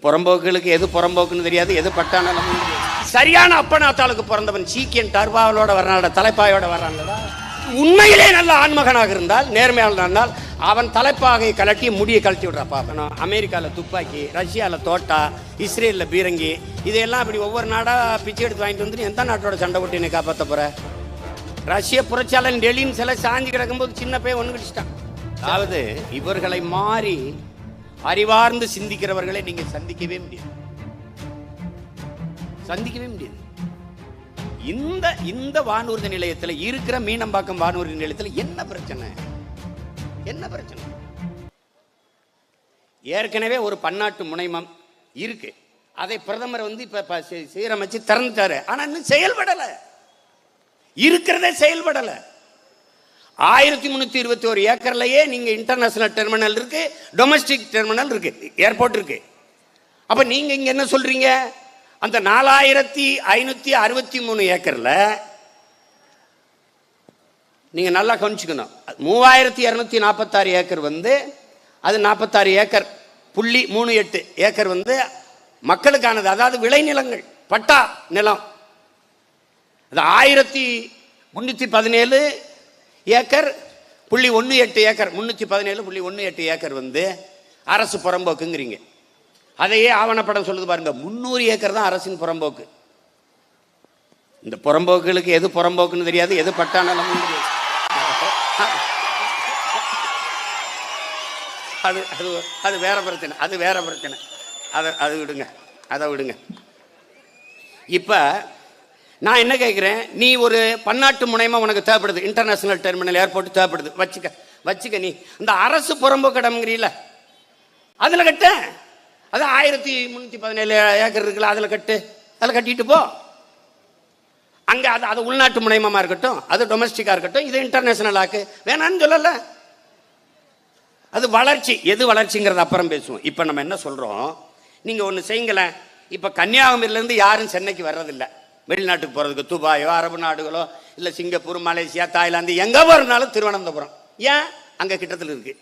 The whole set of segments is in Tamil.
புறம்போக்குகளுக்கு எது புறம்போக்குன்னு தெரியாது, எது பட்டானாலும் சரியான அப்பனாத்தாளுக்கு பிறந்தவன் சீக்கியன் டர்பாவலோட வர்றான்டா, தலைப்பாயோட வர்றான்டா. உண்மையிலே நல்ல ஆண்மகனாக இருந்தால், நேர்மையாளனாக இருந்தால், அவன் தலைப்பாகை கலட்டி முடியை கழட்டி விடுறாப்பா. அமெரிக்காவில் துப்பாக்கி, ரஷ்யாவில் தோட்டா, இஸ்ரேலில் பீரங்கி, இதையெல்லாம் இப்படி ஒவ்வொரு நாடாக பிச்சை எடுத்து வாங்கிட்டு வந்து எந்த நாட்டோட சண்டை போட்டு என்னை காப்பாற்ற போற? ரஷ்ய புரட்சியாளன் டெல்லின்னு சில சாஞ்சி கிடக்கும்போது சின்ன பையன் ஒன்று கிடிச்சிட்டான். அதாவது இவர்களை மாறி அறிவார்ந்து சிந்திக்கிறவர்களை நீங்க சந்திக்கவே முடியாது, சந்திக்கவே முடியாது. இந்த வானூர்தி நிலையத்தில் இருக்கிற மீனம்பாக்கம் வானூர்தி நிலையத்தில் என்ன பிரச்சனை? என்ன பிரச்சனை? ஏற்கனவே ஒரு பன்னாட்டு முனைமம் இருக்கு, அதை பிரதமர் வந்து இப்ப சீரமைச்சு திறந்துட்டாரு. ஆனா இன்னும் செயல்படல, இருக்கிறதே செயல்படல. 1321 ஏக்கர்லயே நீங்க இன்டர்நேஷனல் டெர்மினல் இருக்கு, டொமஸ்டிக் டெர்மினல் இருக்கு, ஏர்போர்ட் இருக்கு. அப்ப நீங்க இங்க என்ன சொல்றீங்க? அந்த 4563 ஏக்கர்ல நீங்க நல்லா கவனிச்சுக்கணும். 3246 ஏக்கர் வந்து அது 46 ஏக்கர் புள்ளி 38 ஏக்கர் வந்து மக்களுக்கானது, அதாவது விளைநிலங்கள், பட்டா நிலம். அது 1317 ஏக்கர் புள்ளி 18 ஏக்கர், 317.18 ஏக்கர் வந்து அரசு புறம்போக்குங்கிறீங்க. அதையே ஆவணப்படம் சொல்லுது பாருங்க, 300 ஏக்கர் தான் அரசின் புறம்போக்கு. இந்த புறம்போக்குகளுக்கு எது புறம்போக்குன்னு தெரியாது, எது பட்டானாலும் தெரியாது. அது வேற பிரச்சனை, அது வேற பிரச்சனை. அதை விடுங்க, அதை விடுங்க. இப்ப நான் என்ன கேட்கிறேன், நீ ஒரு பன்னாட்டு முனையமா உனக்கு தேவைப்படுது, இன்டர்நேஷனல் டெர்மினல் ஏர்போர்ட் தேவைப்படுது, வச்சுக்க. நீ இந்த அரசு புறம்போக்கு இடம்ங்கிறீல, அதுல கட்ட. அது 1317 ஏக்கர் இருக்குல்ல, அதுல கட்டு, அதில் கட்டிட்டு போ. அங்க அது உள்நாட்டு முனையமா இருக்கட்டும், அது டொமஸ்டிக்கா இருக்கட்டும், இது இன்டர்நேஷனல் ஆக்கு, வேணான்னு சொல்லல. அது வளர்ச்சி, எது வளர்ச்சிங்கிறது அப்புறம் பேசுவோம். இப்ப நம்ம என்ன சொல்றோம், நீங்க ஒண்ணு செய்யுங்களேன். இப்ப கன்னியாகுமரியில இருந்து யாரும் சென்னைக்கு வர்றதில்லை, வெளிநாட்டுக்கு போறதுக்கு. துபாயோ, அரபு நாடுகளோ, இல்ல சிங்கப்பூர், மலேசியா, தாய்லாந்து, எங்க போறதுனாலும் திருவனந்தபுரம். ஏன்? அங்க கிட்டத்தில் இருக்கு.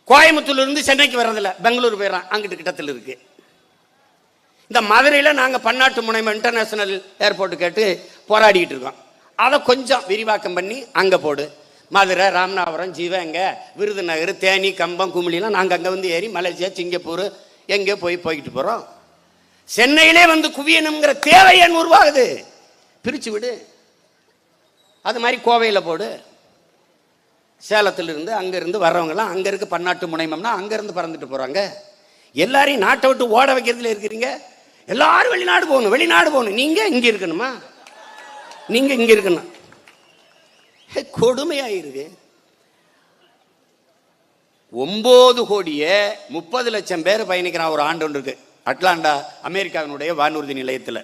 கோயம்புத்தூர்ல இருந்து சென்னைக்கு வர்றதில்ல, பெங்களூர் போயிடறான், அங்கிட்டு கிட்டத்தில் இருக்கு. இந்த மதுரையில நாங்க பன்னாட்டு முனையம் இன்டர்நேஷனல் ஏர்போர்ட் கேட்டு போராடிக்கிட்டு இருக்கோம். அதை கொஞ்சம் விரிவாக்கம் பண்ணி அங்க போடு. மதுரை, ராமநாதபுரம், ஜீவங்க, விருதுநகர், தேனி, கம்பம், குமிழிலாம் நாங்க அங்க வந்து ஏறி மலேசியா, சிங்கப்பூர் எங்கே போய்கிட்டு போறோம். சென்னையிலே வந்து குவியணுங்கிற தேவை ஏன் உருவாகுது? பிரிச்சு விடு. அது மாதிரி கோவையில் போடு. சேலத்திலிருந்து அங்கிருந்து வர்றவங்கலாம் அங்க இருக்கு பன்னாட்டு முனையம்னா அங்க இருந்து பறந்துட்டு போறாங்க. எல்லாரையும் நாட்டை விட்டு ஓட வைக்கிறதுல இருக்கிறீங்க. எல்லாரும் வெளிநாடு போகணும், வெளிநாடு போகணும். நீங்க இங்க இருக்கணுமா? நீங்க இங்க இருக்கணும். கொடுமையாயிருக்கு. 9 கோடியே 30 லட்சம் பேர் பயணிக்கிறான் ஒரு ஆண்டு ஒன்று இருக்கு அட்லாண்டா அமெரிக்காவினுடைய வானூர்தி நிலையத்தில்.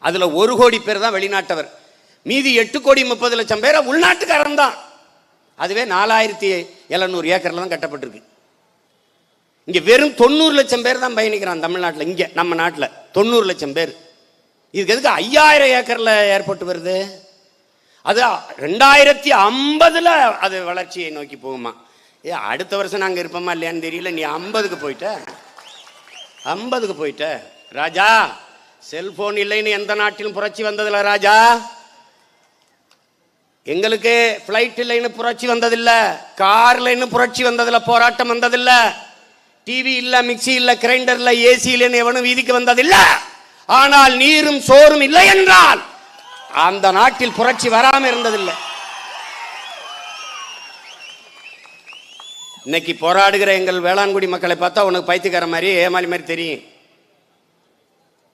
அதுல 1 கோடி பேர் தான் வெளிநாட்டவர், மீதி 8 கோடி 30 லட்சம் பேர் உள்நாட்டுக்காரன் தான். அதுவே 4700 ஏக்கர்ல தான் கட்டப்பட்டிருக்கு. இங்க வெறும் 90 லட்சம் பேர் தான் பயணிக்கிறான் தமிழ்நாட்டில். இங்க நம்ம நாட்டில் 90 லட்சம் பேர். இதுக்கு எதுக்கு 5000 ஏக்கர்ல ஏர்போர்ட் வருது? அது 2050 அது வளர்ச்சியை நோக்கி போகுமா? அடுத்த வருஷம் நாங்க இருப்போமா இல்லையான்னு தெரியல. நீ 50க்கு போயிட்ட ராஜா. செல்போன் இல்லைன்னு எந்த நாட்டிலும் புரட்சி வந்ததில்ல ராஜா. எங்களுக்கு பிளைட் இல்லைன்னு புரட்சி வந்ததில்ல, கார் இல்லைன்னு புரட்சி வந்ததில்ல, போராட்டம் வந்ததில்ல, டிவி இல்ல, மிக்சி இல்ல, கிரைண்டர் இல்ல, ஏசி இல்லைன்னு எவனும் வீதிக்கு வந்ததில்ல. ஆனால் நீரும் சோறும் இல்லை என்றால் அந்த நாட்டில் புரட்சி வராம இருந்ததில்லை. இன்னைக்கு போராடுகிற எங்கள் வேளாண்குடி மக்களை பார்த்தா உனக்கு பைத்தியக்கார மாதிரி, ஏமாளி மாதிரி தெரியும்.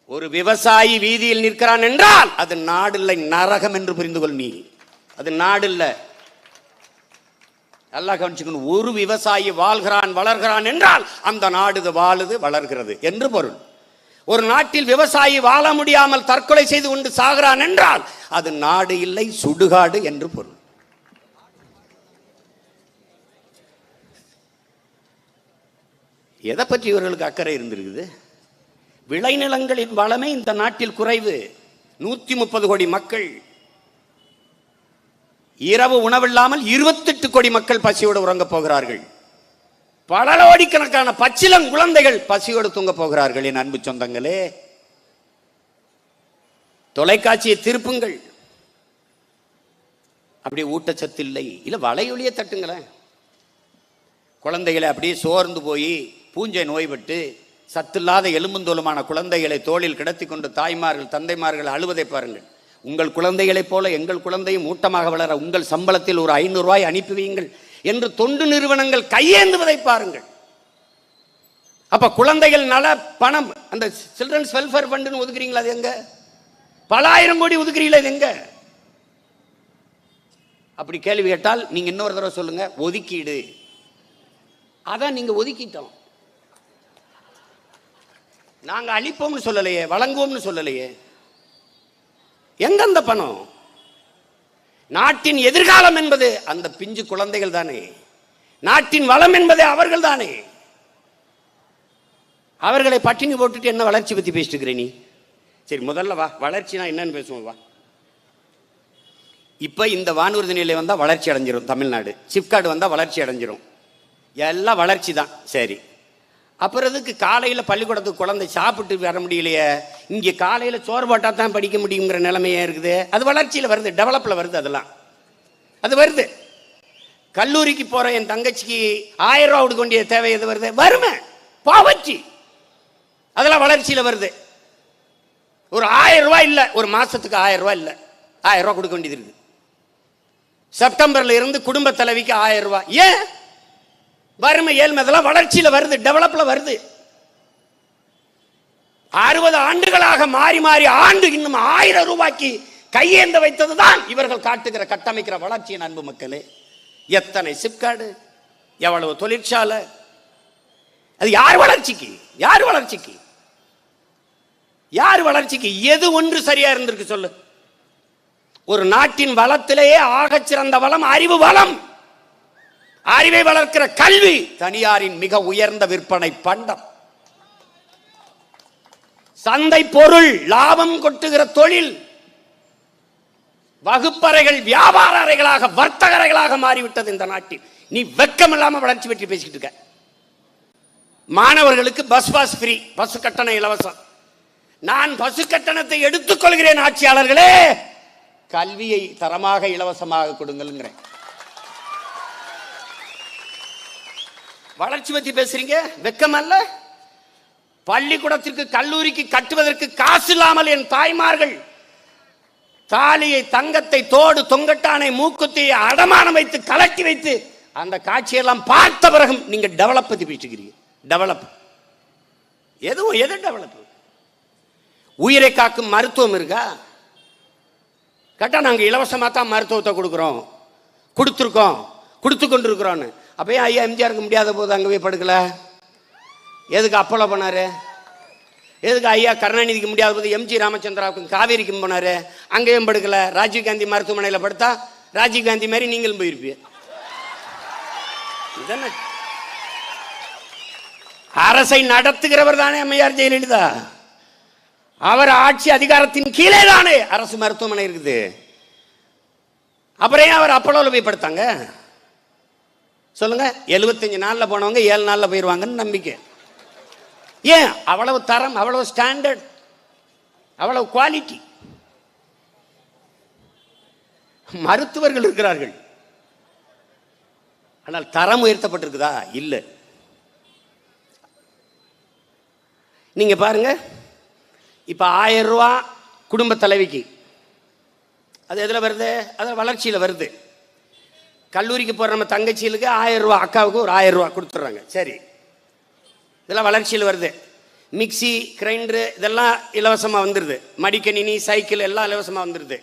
ஒரு விவசாயி வீதியில் நிற்கிறான் என்றால் அது நாடு இல்லை, நரகம் என்று புரிந்து கொள். நீ அது நாடு இல்லை, நல்லா கவனிச்சுக்கணும். ஒரு விவசாயி வாழ்கிறான், வளர்கிறான் என்றால் அந்த நாடு வாழுது, வளர்கிறது என்று பொருள். ஒரு நாட்டில் விவசாயி வாழ முடியாமல் தற்கொலை செய்து கொண்டு சாகிறான் என்றால் அது நாடு இல்லை, சுடுகாடு என்று பொருள். எதை பற்றி இவர்களுக்கு அக்கறை இருந்திருக்குது? விளைநிலங்களின் வளமே இந்த நாட்டில் குறைவு. 130 கோடி மக்கள், இரவு உணவில்லாமல் 28 கோடி மக்கள் பசியோடு உறங்க போகிறார்கள். பல கோடிக்கணக்கான பச்சிளம் குழந்தைகள் பசியோடு தூங்க போகிறார்கள். என் அன்பு சொந்தங்களே, தொலைக்காட்சியை திருப்புங்கள், அப்படி ஊட்டச்சத்து இல்லை. இல்ல வலையொலிய தட்டுங்களேன். குழந்தைகளை அப்படியே சோர்ந்து போய் பூஞ்சை நோய்பட்டு சத்தில்லாத எலும்புந்தோலுமான குழந்தைகளை தோளில் கிடத்தி கொண்டு தாய்மார்கள் தந்தைமார்கள் அழுவதை பாருங்கள். உங்கள் குழந்தைகளைப் போல எங்கள் குழந்தையும் ஊட்டமாக வளர உங்கள் சம்பளத்தில் ஒரு 500 ரூபாய் அனுப்பி வையுங்கள் என்று தொண்டு நிறுவனங்கள் கையேந்துவதை பாருங்கள். அப்ப குழந்தைகள் நல பணம், அந்த சில்ட்ரன்ஸ் வெல்ஃபேர் ஃபண்டுன்னு ஒதுக்குறீங்களா? அது எங்க? பல ஆயிரம் கோடி ஒதுக்குறீங்களா? இது எங்க? அப்படி கேள்வி கேட்டால் நீங்க இன்னொரு தடவை சொல்லுங்க, ஒதுக்கீடு. அதான் நீங்க ஒதுக்கிட்டோம். நாங்க அளிப்போம்னு சொல்லலையே, வழங்குவோம்னு சொல்லலையே. எங்க அந்த பணம்? நாட்டின் எதிர்காலம் என்பது அந்த பிஞ்சு குழந்தைகள் தானே. நாட்டின் வளம் என்பதே அவர்கள் தானே. அவர்களை பட்டினி போட்டுட்டு என்ன வளர்ச்சி பத்தி பேசிட்டு இருக்கிற நீ? சரி, முதல்ல வா, வளர்ச்சினா என்னன்னு பேசுவோம் வா. இப்ப இந்த வானூர்தி நிலையம் வந்தா வளர்ச்சி அடைஞ்சிரும். தமிழ்நாடு சிப்காட் வந்தா வளர்ச்சி அடைஞ்சிரும். எல்லாம் வளர்ச்சி தான். சரி, அப்புறம் அதுக்கு காலையில் பள்ளிக்கூடத்துக்கு குழந்தை சாப்பிட்டு வர முடியலையே, இங்கே காலையில் சோறு போட்டா தான் படிக்க முடியுங்கிற நிலைமையே இருக்குது. அது வளர்ச்சியில் வருது, டெவலப்பில் வருது. அதெல்லாம் அது வருது. கல்லூரிக்கு போகிற என் தங்கச்சிக்கு 1000 ரூபா கொடுக்க வேண்டிய தேவை எது வருது? வறுமை, பாவர்ச்சி. அதெல்லாம் வளர்ச்சியில் வருது. ஒரு 1000 ரூபாய் இல்லை, ஒரு மாதத்துக்கு 1000 ரூபாய் இல்லை, 1000 ரூபா கொடுக்க வேண்டியது இருக்குது. செப்டம்பர்ல இருந்து குடும்ப தலைவிக்கு 1000 ரூபாய். ஏன்? வறுமை, ஏழ்மை, அதெல்லாம் வளர்ச்சியில வருது, டெவலப்ல வருது. 60 ஆண்டுகளாக மாறி மாறி ஆண்டு இன்னும் 1000 ரூபாய்க்கு கையேந்த வைத்ததுதான் இவர்கள் காட்டுகிற கட்டமைக்கிற வளர்ச்சியின் அன்பு மக்களே. எத்தனை சிப்காடு, எவ்வளவு தொழிற்சாலை, அது யார் வளர்ச்சிக்கு? யார் வளர்ச்சிக்கு? யார் வளர்ச்சிக்கு? எது ஒன்று சரியா இருந்திருக்கு சொல்லு? ஒரு நாட்டின் வளத்திலேயே ஆகச் சிறந்த வளம் அறிவு வளம். அறிவை வளர்க்கிற கல்வி தனியாரின் மிக உயர்ந்த விற்பனை பண்டம். சந்தை பொருள், லாபம் கொட்டுகிற தொழில். வகுப்பறைகள் வியாபார அறைகளாக, வர்த்தக அறைகளாக மாறிவிட்டது இந்த நாட்டில். நீ வெக்கம் இல்லாம வளர்ச்சி பற்றி பேசிக்கிட்டு இருக்க. மாணவர்களுக்கு பஸ் பாஸ் ஃப்ரீ, பஸ் கட்டணம் இலவசம். நான் பஸ் கட்டணத்தை எடுத்துக்கொள்கிறேன் ஆட்சியாளர்களே, கல்வியை தரமாக இலவசமாக கொடுங்கிறேன். வளர்ச்சி பற்றி பேசுறீங்க, வெக்கம் அல்ல? பள்ளிக்கூடத்திற்கு கல்லூரிக்கு கட்டுவதற்கு காசு இல்லாமல் என் தாய்மார்கள் தாலியை, தங்கத்தை, தோடு, தொங்கட்டானை, மூக்குத்தியை அடமானம் வைத்து கலட்டி வைத்து அந்த காட்சியெல்லாம் பார்த்த பிறகும் நீங்க டெவலப் பத்தி பேசுகிறீங்க. டெவலப் எதுவும் எது டெவலப்? உயிரை காக்கும் மருத்துவம் இருக்கா? கேட்டா நாங்க இலவசமா தான் மருத்துவத்தை கொடுக்குறோம், கொடுத்துருக்கோம், கொடுத்து கொண்டு இருக்கிறோம். அப்பயே ஐயா எம்ஜிஆருக்கு முடியாத போது அங்கே போய் படுக்கல? எதுக்கு அப்போலோ போனாரு? எதுக்கு ஐயா கருணாநிதிக்கு முடியாத போது எம்ஜி ராமச்சந்திராவுக்கும் காவேரிக்கும் போனாரு? அங்கேயும் படுக்கல. ராஜீவ்காந்தி மருத்துவமனையில் படுத்தா ராஜீவ்காந்தி மாதிரி நீங்களும் போயிருப்பீங்க. இதென்ன? அரசை நடத்துகிறவர் தானே அம்மையார் ஜெயலலிதா. அவர் ஆட்சி அதிகாரத்தின் கீழே தானே அரசு மருத்துவமனை இருக்குது. அப்புறம் அவர் அப்போலோல போய் படுத்தாங்க சொல்லுங்க? 75 நாள்ல போனவங்க 7 நாள்ல போயிருவாங்கன்னு நம்பிக்கை. ஏன்? அவ்வளவு தரம், அவ்வளவு ஸ்டாண்டர்ட், அவ்வளவு குவாலிட்டி மருத்துவர்கள் இருக்கிறார்கள். ஆனால் தரம் உயர்த்தப்பட்டிருக்குதா? இல்லை. நீங்க பாருங்க, இப்ப 1000 ரூபா குடும்ப தலைவிக்கு, அது எதுல வருது? அது வளர்ச்சியில வருது. கல்லூரிக்கு போற நம்ம தங்கச்சிகளுக்கு 1000 ரூபா, அக்காவுக்கு ஒரு 1000 ரூபா கொடுத்துட்றாங்க. சரி, இதெல்லாம் வளர்ச்சியில் வருது. மிக்சி, கிரைண்டரு இதெல்லாம் இலவசமாக வந்துடுது. மடிக்கணினி, சைக்கிள் எல்லாம் இலவசமாக வந்துடுது.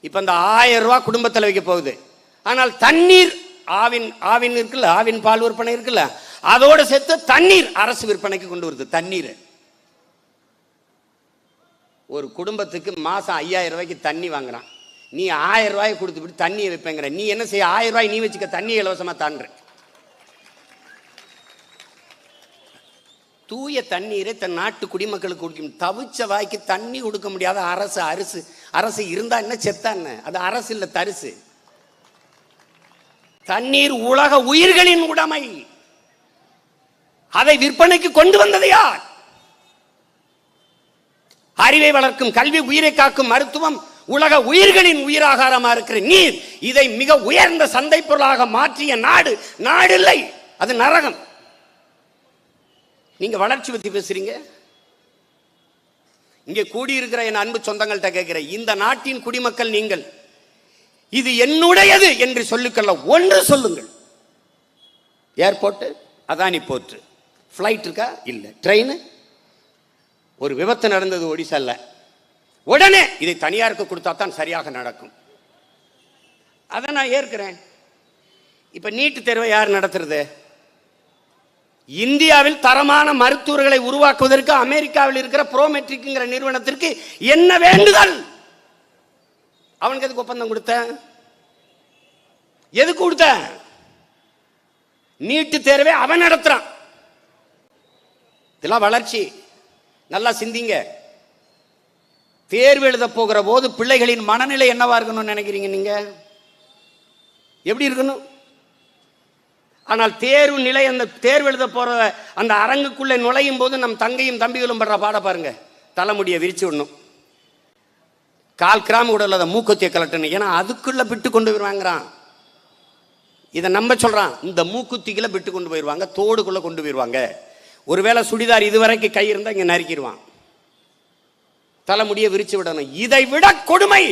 இப்போ இந்த 1000 ரூபா குடும்ப தலைவிக்கு போகுது. ஆனால் தண்ணீர், ஆவின் இருக்குல்ல, ஆவின் பால் விற்பனை இருக்குல்ல, அதோடு சேர்த்து தண்ணீர் அரசு விற்பனைக்கு கொண்டு வருது. தண்ணீர் ஒரு குடும்பத்துக்கு மாசம் 5000 ரூபாய்க்கு தண்ணி வாங்குறான். நீ 1000 ரூபாய் கொடுத்துட்டு தண்ணியை வைப்பேங்கிற. நீ என்ன செய்ய? 1000 ரூபாய் நீ வச்சுக்க, தண்ணி இலவசமா தாண்ட. தூய தண்ணீரை தன் நாட்டு குடிமக்களுக்கு குடிக்கும். தவிச்ச வாய்க்கு தண்ணி கொடுக்க முடியாத அரசு இருந்தா என்ன, செத்தா என்ன? அது அரசு இல்ல, தரிசு. தண்ணீர் உலக உயிர்களின் உடைமை. அதை விற்பனைக்கு கொண்டு வந்தது யார்? அறிவை வளர்க்கும் கல்வி, உயிரை காக்கும் மருத்துவம், உலக உயிர்களின் உயிராகாரமா இருக்கிற நீர், இதை மிக உயர்ந்த சந்தை பொருளாக மாற்றிய நாடு நாடு இல்லை, அது நரகம். நீங்க வளர்ச்சி பத்தி பேசுறீங்க. இங்கே கூடியிருக்கிற என் அன்பு சொந்தங்கள்கிட்ட கேட்கிறேன், இந்த நாட்டின் குடிமக்கள் நீங்கள், இது என்னுடையது என்று சொல்லிக்கொள்ள ஒன்று சொல்லுங்கள். ஏர்போர்ட், அதானி போர்ட், ஃப்ளைட் இருக்கா? இல்லை. ட்ரெயின், ஒரு விபத்து நடந்தது ஒடிசால, உடனே இதை தனியாருக்கு கொடுத்தா தான் சரியாக நடக்கும். அதை நான் ஏற்கிறேன். இப்ப நீட்டு தேர்வை யார் நடத்துறது? இந்தியாவில் தரமான மருத்துவர்களை உருவாக்குவதற்கு அமெரிக்காவில் இருக்கிற ப்ரோமெட்ரிக்ங்கிற நிறுவனத்திற்கு என்ன வேண்டுதல்? அவனுக்கு எதுக்கு ஒப்பந்தம் கொடுத்த? எதுக்கு கொடுத்த? நீட்டு தேர்வை அவன் நடத்துறான். இதெல்லாம் வளர்ச்சி. நல்லா சிந்திங்க. தேர்வு எழுத போகிற போது பிள்ளைகளின் மனநிலை என்னவா இருக்கணும்னு நினைக்கிறீங்க நீங்க? எப்படி இருக்கணும்? ஆனால் தேர்வு நிலை, அந்த தேர்வு எழுத போற அந்த அரங்குக்குள்ளே நுழையும் போது நம் தங்கையும் தம்பிகளும் படுற பாட பாருங்க. தலைமுடியை விரிச்சு விடணும், 1/4 கிராம் கூட இல்லாத மூக்குத்திய கலட்டணும். ஏன்னா அதுக்குள்ள விட்டு கொண்டு போயிருவாங்கிறான். இதை நம்ப சொல்றான். இந்த மூக்குத்திக்குள்ள விட்டு கொண்டு போயிருவாங்க, தோடுக்குள்ள கொண்டு போயிருவாங்க. ஒருவேளை சுடிதார் இதுவரைக்கும் கை இருந்தா இங்க நறுக்கிடுவான். தலைமுடியை விரிச்சு விடணும். இதை விட கொடுமை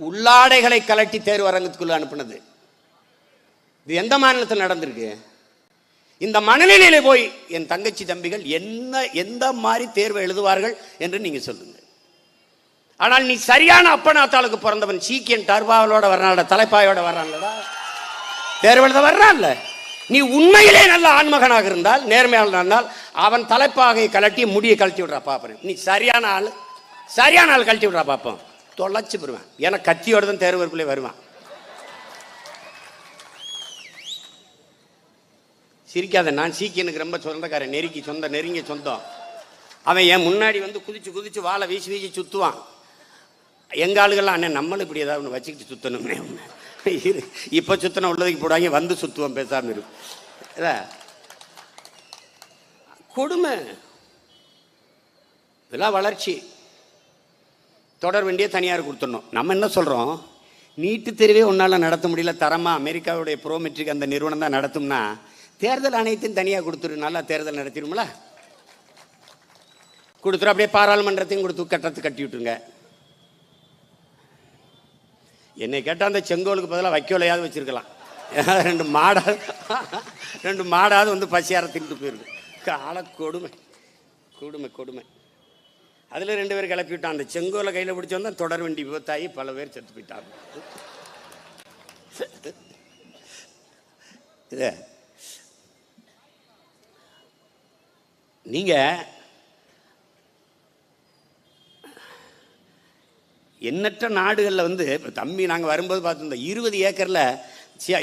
உள்ளாடைகளை கலட்டி தேர்வு அரங்கத்துக்குள்ள அனுப்புனது. இது எந்த மாநிலத்தில் நடந்திருக்கு? இந்த மனநிலையில போய் என் தங்கச்சி தம்பிகள் என்ன எந்த மாதிரி தேர்வை எழுதுவார்கள் என்று நீங்க சொல்லுங்க. ஆனால் நீ சரியான அப்பனாத்தாளுக்கு பிறந்தவன், சீக்கியன் டர்பாவலோட வர்றான்ல, தலைப்பாயோட வர்றான்லடா, தேர்வு எழுத வர்றான்ல. நீ உண்மையிலே நல்ல ஆண்மகனாக இருந்தால், நேர்மையாளர் இருந்தால், அவன் தலைப்பாகை கலட்டி முடியை கழட்டி விடுறா பாப்பேன். நீ சரியான ஆள் கழட்டி விடுறா பார்ப்போம். தொலைச்சு போடுவேன். ஏன்னா கத்தியோட தான் தேர்வுக்குள்ளே வருவான். சிரிக்காத. நான் சீக்கியனுக்கு ரொம்ப சொந்தக்காரன், நெருங்கிய சொந்தம். அவன் என் முன்னாடி வந்து குதிச்சு வாழை வீசி சுத்துவான். எங்க ஆளுகள்லாம், அண்ணன் நம்மளும் இப்படி ஏதாவது ஒன்று வச்சுக்கிட்டு சுத்தணும்னே. இப்ப சுத்தன உள்ளதுக்கு போடாங்க, வந்து சுத்துவோம், பேசாம இருக்கும். கொடுமை. இதெல்லாம் வளர்ச்சி. தொடர் வேண்டிய தனியார் கொடுத்துடணும். நம்ம என்ன சொல்றோம்? நீட்டு தேர்வே ஒன்னால நடத்த முடியல, தரமா அமெரிக்காவுடைய ப்ரோமெட்ரிக் அந்த நிறுவனம் தான் நடத்தும்னா தேர்தல் ஆணையத்தையும் தனியாக கொடுத்துரு, நல்லா தேர்தல் நடத்திடும்ல. கொடுத்துரு. அப்படியே பாராளுமன்றத்தையும் கொடுத்து கட்டத்து கட்டி விட்டுருங்க. என்னை கேட்டால் அந்த செங்கோலுக்கு பதிலாக வைக்கோலையாவது வச்சிருக்கலாம். ரெண்டு மாடாவது வந்து பசியார தின்ட்டு போயிருக்கு. கால கொடுமை கொடுமை கொடுமை. அதில் 2 பேர் கிளப்பி விட்டான். அந்த செங்கோலை கையில் பிடிச்சி வந்தால் தொடர் வண்டி விபத்தாகி பல பேர் செத்து போயிட்டாங்க. இது நீங்க எண்ணற்ற நாடுகளில் வந்து தம்பி நாங்கள் வரும்போது பார்த்துருந்தோம். 20 ஏக்கரில்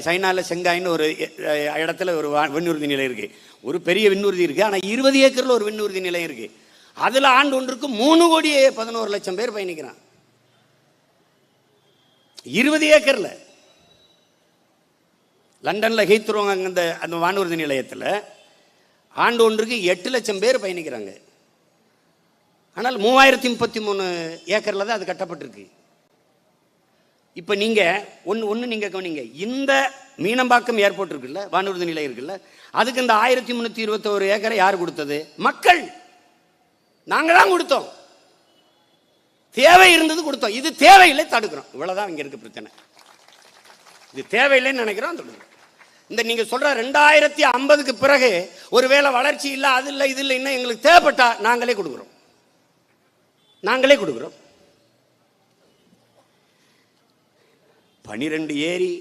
சைனாவில் செங்காயின்னு ஒரு இடத்துல ஒரு விண்ணுறுதி நிலையம் இருக்குது. ஒரு பெரிய விண்ணுறுதி இருக்குது. ஆனால் 20 ஏக்கரில் ஒரு விண்ணுறுதி நிலையம் இருக்குது. அதில் ஆண்டு ஒன்றுக்கு 3,11,00,000 பேர் பயணிக்கிறான். 20 ஏக்கரில். லண்டனில் ஹீத்ரோ அந்த வானூர்தி நிலையத்தில் ஆண்டு ஒன்றுக்கு 8 லட்சம் பேர் பயணிக்கிறாங்க. ஆனால் 3033 ஏக்கரில் தான் அது கட்டப்பட்டிருக்கு. இப்போ நீங்கள் ஒன்று நீங்கள் கவனிங்க. இந்த மீனம்பாக்கம் ஏர்போர்ட் இருக்குல்ல, வானூர்தி நிலையம் இருக்குல்ல, அதுக்கு இந்த 1321 ஏக்கரை யார் கொடுத்தது? மக்கள். நாங்கள் தான் கொடுத்தோம். தேவை இருந்தது கொடுத்தோம். இது தேவையில்லை, தடுக்கிறோம். இவ்வளோதான் இங்கே இருக்க பிரச்சனை. இது தேவையில்லைன்னு நினைக்கிறோம், தடுக்கிறோம். இந்த நீங்க சொல்ற 2050க்கு பிறகு ஒருவேளை வளர்ச்சி இல்லை, அது இல்லை, இது இல்லை, இன்னும் எங்களுக்கு தேவைப்பட்டா நாங்களே கொடுக்குறோம். 12 ஏரி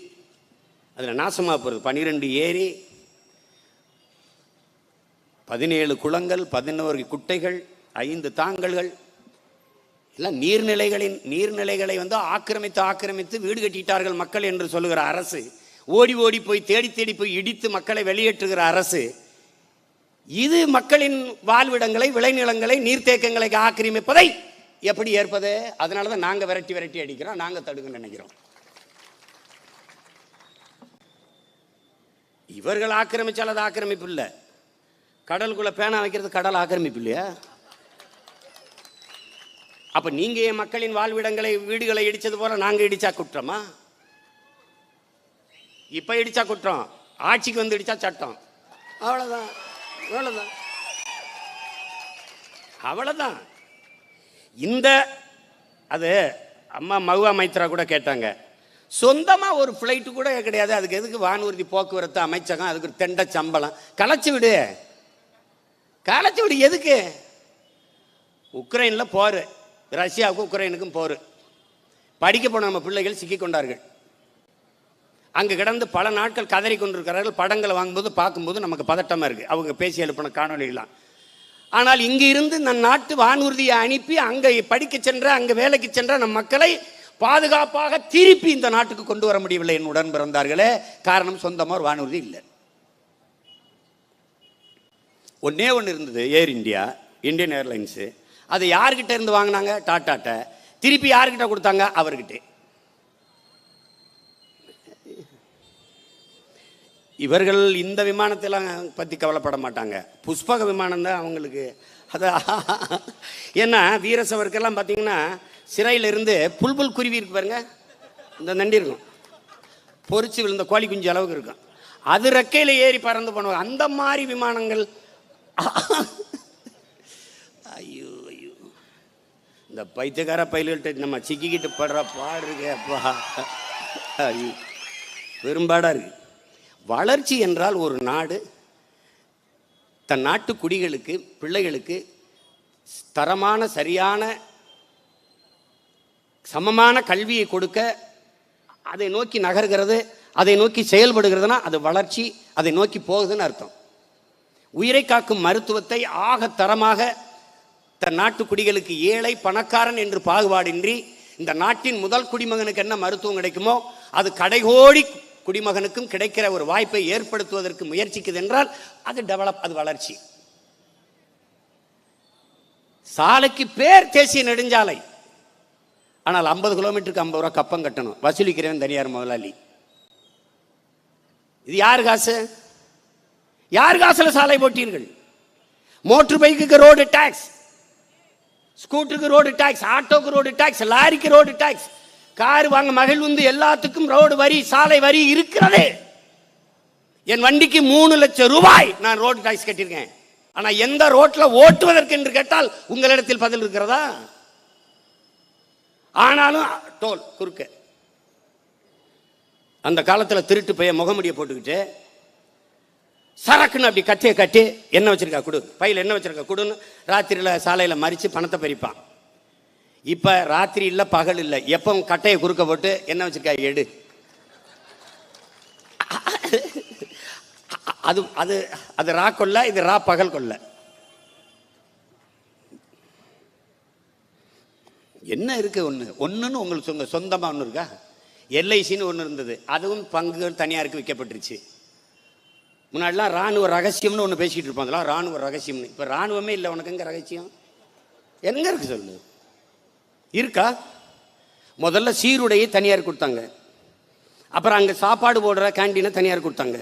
அதுல நாசமா போறது. 12 ஏரி, 17 குளங்கள், 11 குட்டைகள், 5 தாங்கல்கள், எல்லாம் நீர்நிலைகளை வந்து ஆக்கிரமித்து வீடு கட்டிட்டார்கள் மக்கள் என்று சொல்லுகிற அரசு, ஓடி போய் தேடி போய் இடித்து மக்களை வெளியேற்றுகிற அரசு, இது மக்களின் வாழ்விடங்களை, விளைநிலங்களை, நீர்த்தேக்கங்களை ஆக்கிரமிப்பதை எப்படி ஏற்பது? அதனாலதான் நாங்க விரட்டி அடிக்கிறோம், நாங்க தடுக்க நினைக்கிறோம். இவர்கள் ஆக்கிரமிச்சால் அது ஆக்கிரமிப்பு இல்லை. கடலுக்குள்ள பேனா வைக்கிறது கடல் ஆக்கிரமிப்பு இல்லையா? அப்ப நீங்க என் மக்களின் வாழ்விடங்களை வீடுகளை இடிச்சது போல நாங்க இடிச்சா குற்றமா? இப்ப இடிச்சா குற்றம், ஆட்சிக்கு வந்து இடிச்சா சட்டம். அவ்வளவுதான் அவ்வளவுதான் அவ்வளவுதான். இந்த அது அம்மா மகுவா மைத்ரா கூட கேட்டாங்க, சொந்தமா ஒரு பிளைட்டு கூட கிடையாது, அதுக்கு எதுக்கு வானூர்தி போக்குவரத்து அமைச்சகம், அதுக்கு தெண்ட சம்பளம், கலைச்சு விடு கலைச்சு விடு. எதுக்கு? உக்ரைன்ல போர், ரஷ்யாவுக்கும் உக்ரைனுக்கும் போர், படிக்க போன நம்ம பிள்ளைகள் சிக்கி கொண்டார்கள். அங்கே கிடந்து பல நாட்கள் கதறி கொண்டிருக்கிறார்கள். படங்களை வாங்கும்போது பார்க்கும்போது நமக்கு பதட்டமாக இருக்குது, அவங்க பேசி எழுப்பின காணொலிகளாம். ஆனால் இங்கே இருந்து நம் நாட்டு வானூர்தியை அனுப்பி அங்கே படிக்க சென்ற, அங்கே வேலைக்கு சென்ற நம் மக்களை பாதுகாப்பாக திருப்பி இந்த நாட்டுக்கு கொண்டு வர முடியவில்லை என் உடன் பிறந்தார்களே. காரணம், சொந்தமாக ஒரு வானூர்தி இல்லை. ஒன்னே ஒன்று இருந்தது, ஏர் இந்தியா, இந்தியன் ஏர்லைன்ஸு. அதை யார்கிட்ட இருந்து வாங்கினாங்க? டாட்டாட்ட. திருப்பி யார்கிட்ட கொடுத்தாங்க? அவர்கிட்ட. இவர்கள் இந்த விமானத்தெல்லாம் பற்றி கவலைப்பட மாட்டாங்க, புஷ்பக விமானம் தான் அவங்களுக்கு. அதான் ஏன்னா வீரசவருக்கெல்லாம் பார்த்தீங்கன்னா சிறையில் இருந்து புல்புல் குருவி இருக்கு பாருங்க, இந்த நண்டி இருக்கும், பொறிச்சு விழுந்த கோழி குஞ்சு அளவுக்கு இருக்கும், அது ரெக்கையில் ஏறி பறந்து பண்ணுவாங்க. அந்த மாதிரி விமானங்கள். ஐயோ ஐயோ, இந்த பைத்தியக்கார பயில்கிட்ட நம்ம சிக்கிக்கிட்டு படுற பாடு இருக்கு அப்பா, ஐயோ பெரும்பாடாக இருக்கு. வளர்ச்சி என்றால் ஒரு நாடு தன் நாட்டு குடிகளுக்கு, பிள்ளைகளுக்கு தரமான, சரியான, சமமான கல்வியை கொடுக்க அதை நோக்கி நகர்கிறது, அதை நோக்கி செயல்படுகிறதுனா அது வளர்ச்சி, அதை நோக்கி போகுதுன்னு அர்த்தம். உயிரை காக்கும் மருத்துவத்தை ஆக தரமாக தன் நாட்டு குடிகளுக்கு, ஏழை பணக்காரன் என்று பாகுபாடின்றி இந்த நாட்டின் முதல் குடிமகனுக்கு என்ன மருத்துவம் கிடைக்குமோ அது கடைகோடி குடிமகனுக்கும் கிடைக்கிற ஒரு வாய்ப்பை ஏற்படுத்துவதற்கு முயற்சிக்குது என்றால் அது டெவலப், அது வளர்ச்சி. சாலைக்கு பேர் தேசிய நெடுஞ்சாலை, ஆனால் 50 கிலோமீட்டருக்கு 50 ரூபா கப்பம் கட்டணும், வசூலிக்கிறவன் தனியார் முதலாளி. இது யார் காசு? யார் காசுல சாலை போட்டீர்கள்? மோட்டர் பைக்குக்கு ரோடு டாக்ஸ், ஸ்கூட்டருக்கு ரோடு டாக்ஸ், ஆட்டோக்கு ரோடு டாக்ஸ், லாரிக்கு ரோடு டாக்ஸ், கார் வாங்க மகிழ்வுந்து எல்லாத்துக்கும் ரோடு வரி, சாலை வரி இருக்கிறது. என் வண்டிக்கு 3 லட்சம் ரூபாய் நான் ரோடு டாக்ஸ் கட்டியிருக்கேன். ஆனா எந்த ரோட்ல ஓட்டுவதற்கு என்று கேட்டால் உங்களிடத்தில் பதில் இருக்கிறதா? ஆனாலும் டோல் குறுக்க. அந்த காலத்தில் திருட்டு பைய முகமுடியை போட்டுக்கிட்டு சரக்குன்னு அப்படி கட்டிய கட்டி என்ன வச்சிருக்கா குடு, பையில என்ன வச்சிருக்கா குடுன்னு ராத்திரியில் சாலையில் மறித்து பணத்தை பறிப்பான். இப்ப ராத்திரி இல்லை, பகல் இல்லை, எப்போ கட்டையை குறுக்க போட்டு என்ன வச்சிருக்கா எடு. அது அது அது ரா கொள்ள, இது ரா பகல் கொள்ள. என்ன இருக்கு? ஒன்றுன்னு உங்களுக்கு சொந்தமாக ஒன்று இருக்கா? எல்ஐசின்னு ஒன்று இருந்தது, அதுவும் பங்குகள் தனியாருக்கு விற்கப்பட்டுருச்சு. முன்னாடிலாம் ராணுவ ரகசியம்னு ஒன்று பேசிக்கிட்டு இருப்போம், அதெல்லாம் ராணுவ ரகசியம்னு. இப்போ ராணுவமே இல்லை, உனக்கு எங்கே ரகசியம்? எங்க இருக்கு சொல்லு? இருக்கா? முதல்ல சீருடையை தனியார் கொடுத்தாங்க, அப்புறம் அங்கே சாப்பாடு போடுற கேண்டீனை தனியார் கொடுத்தாங்க,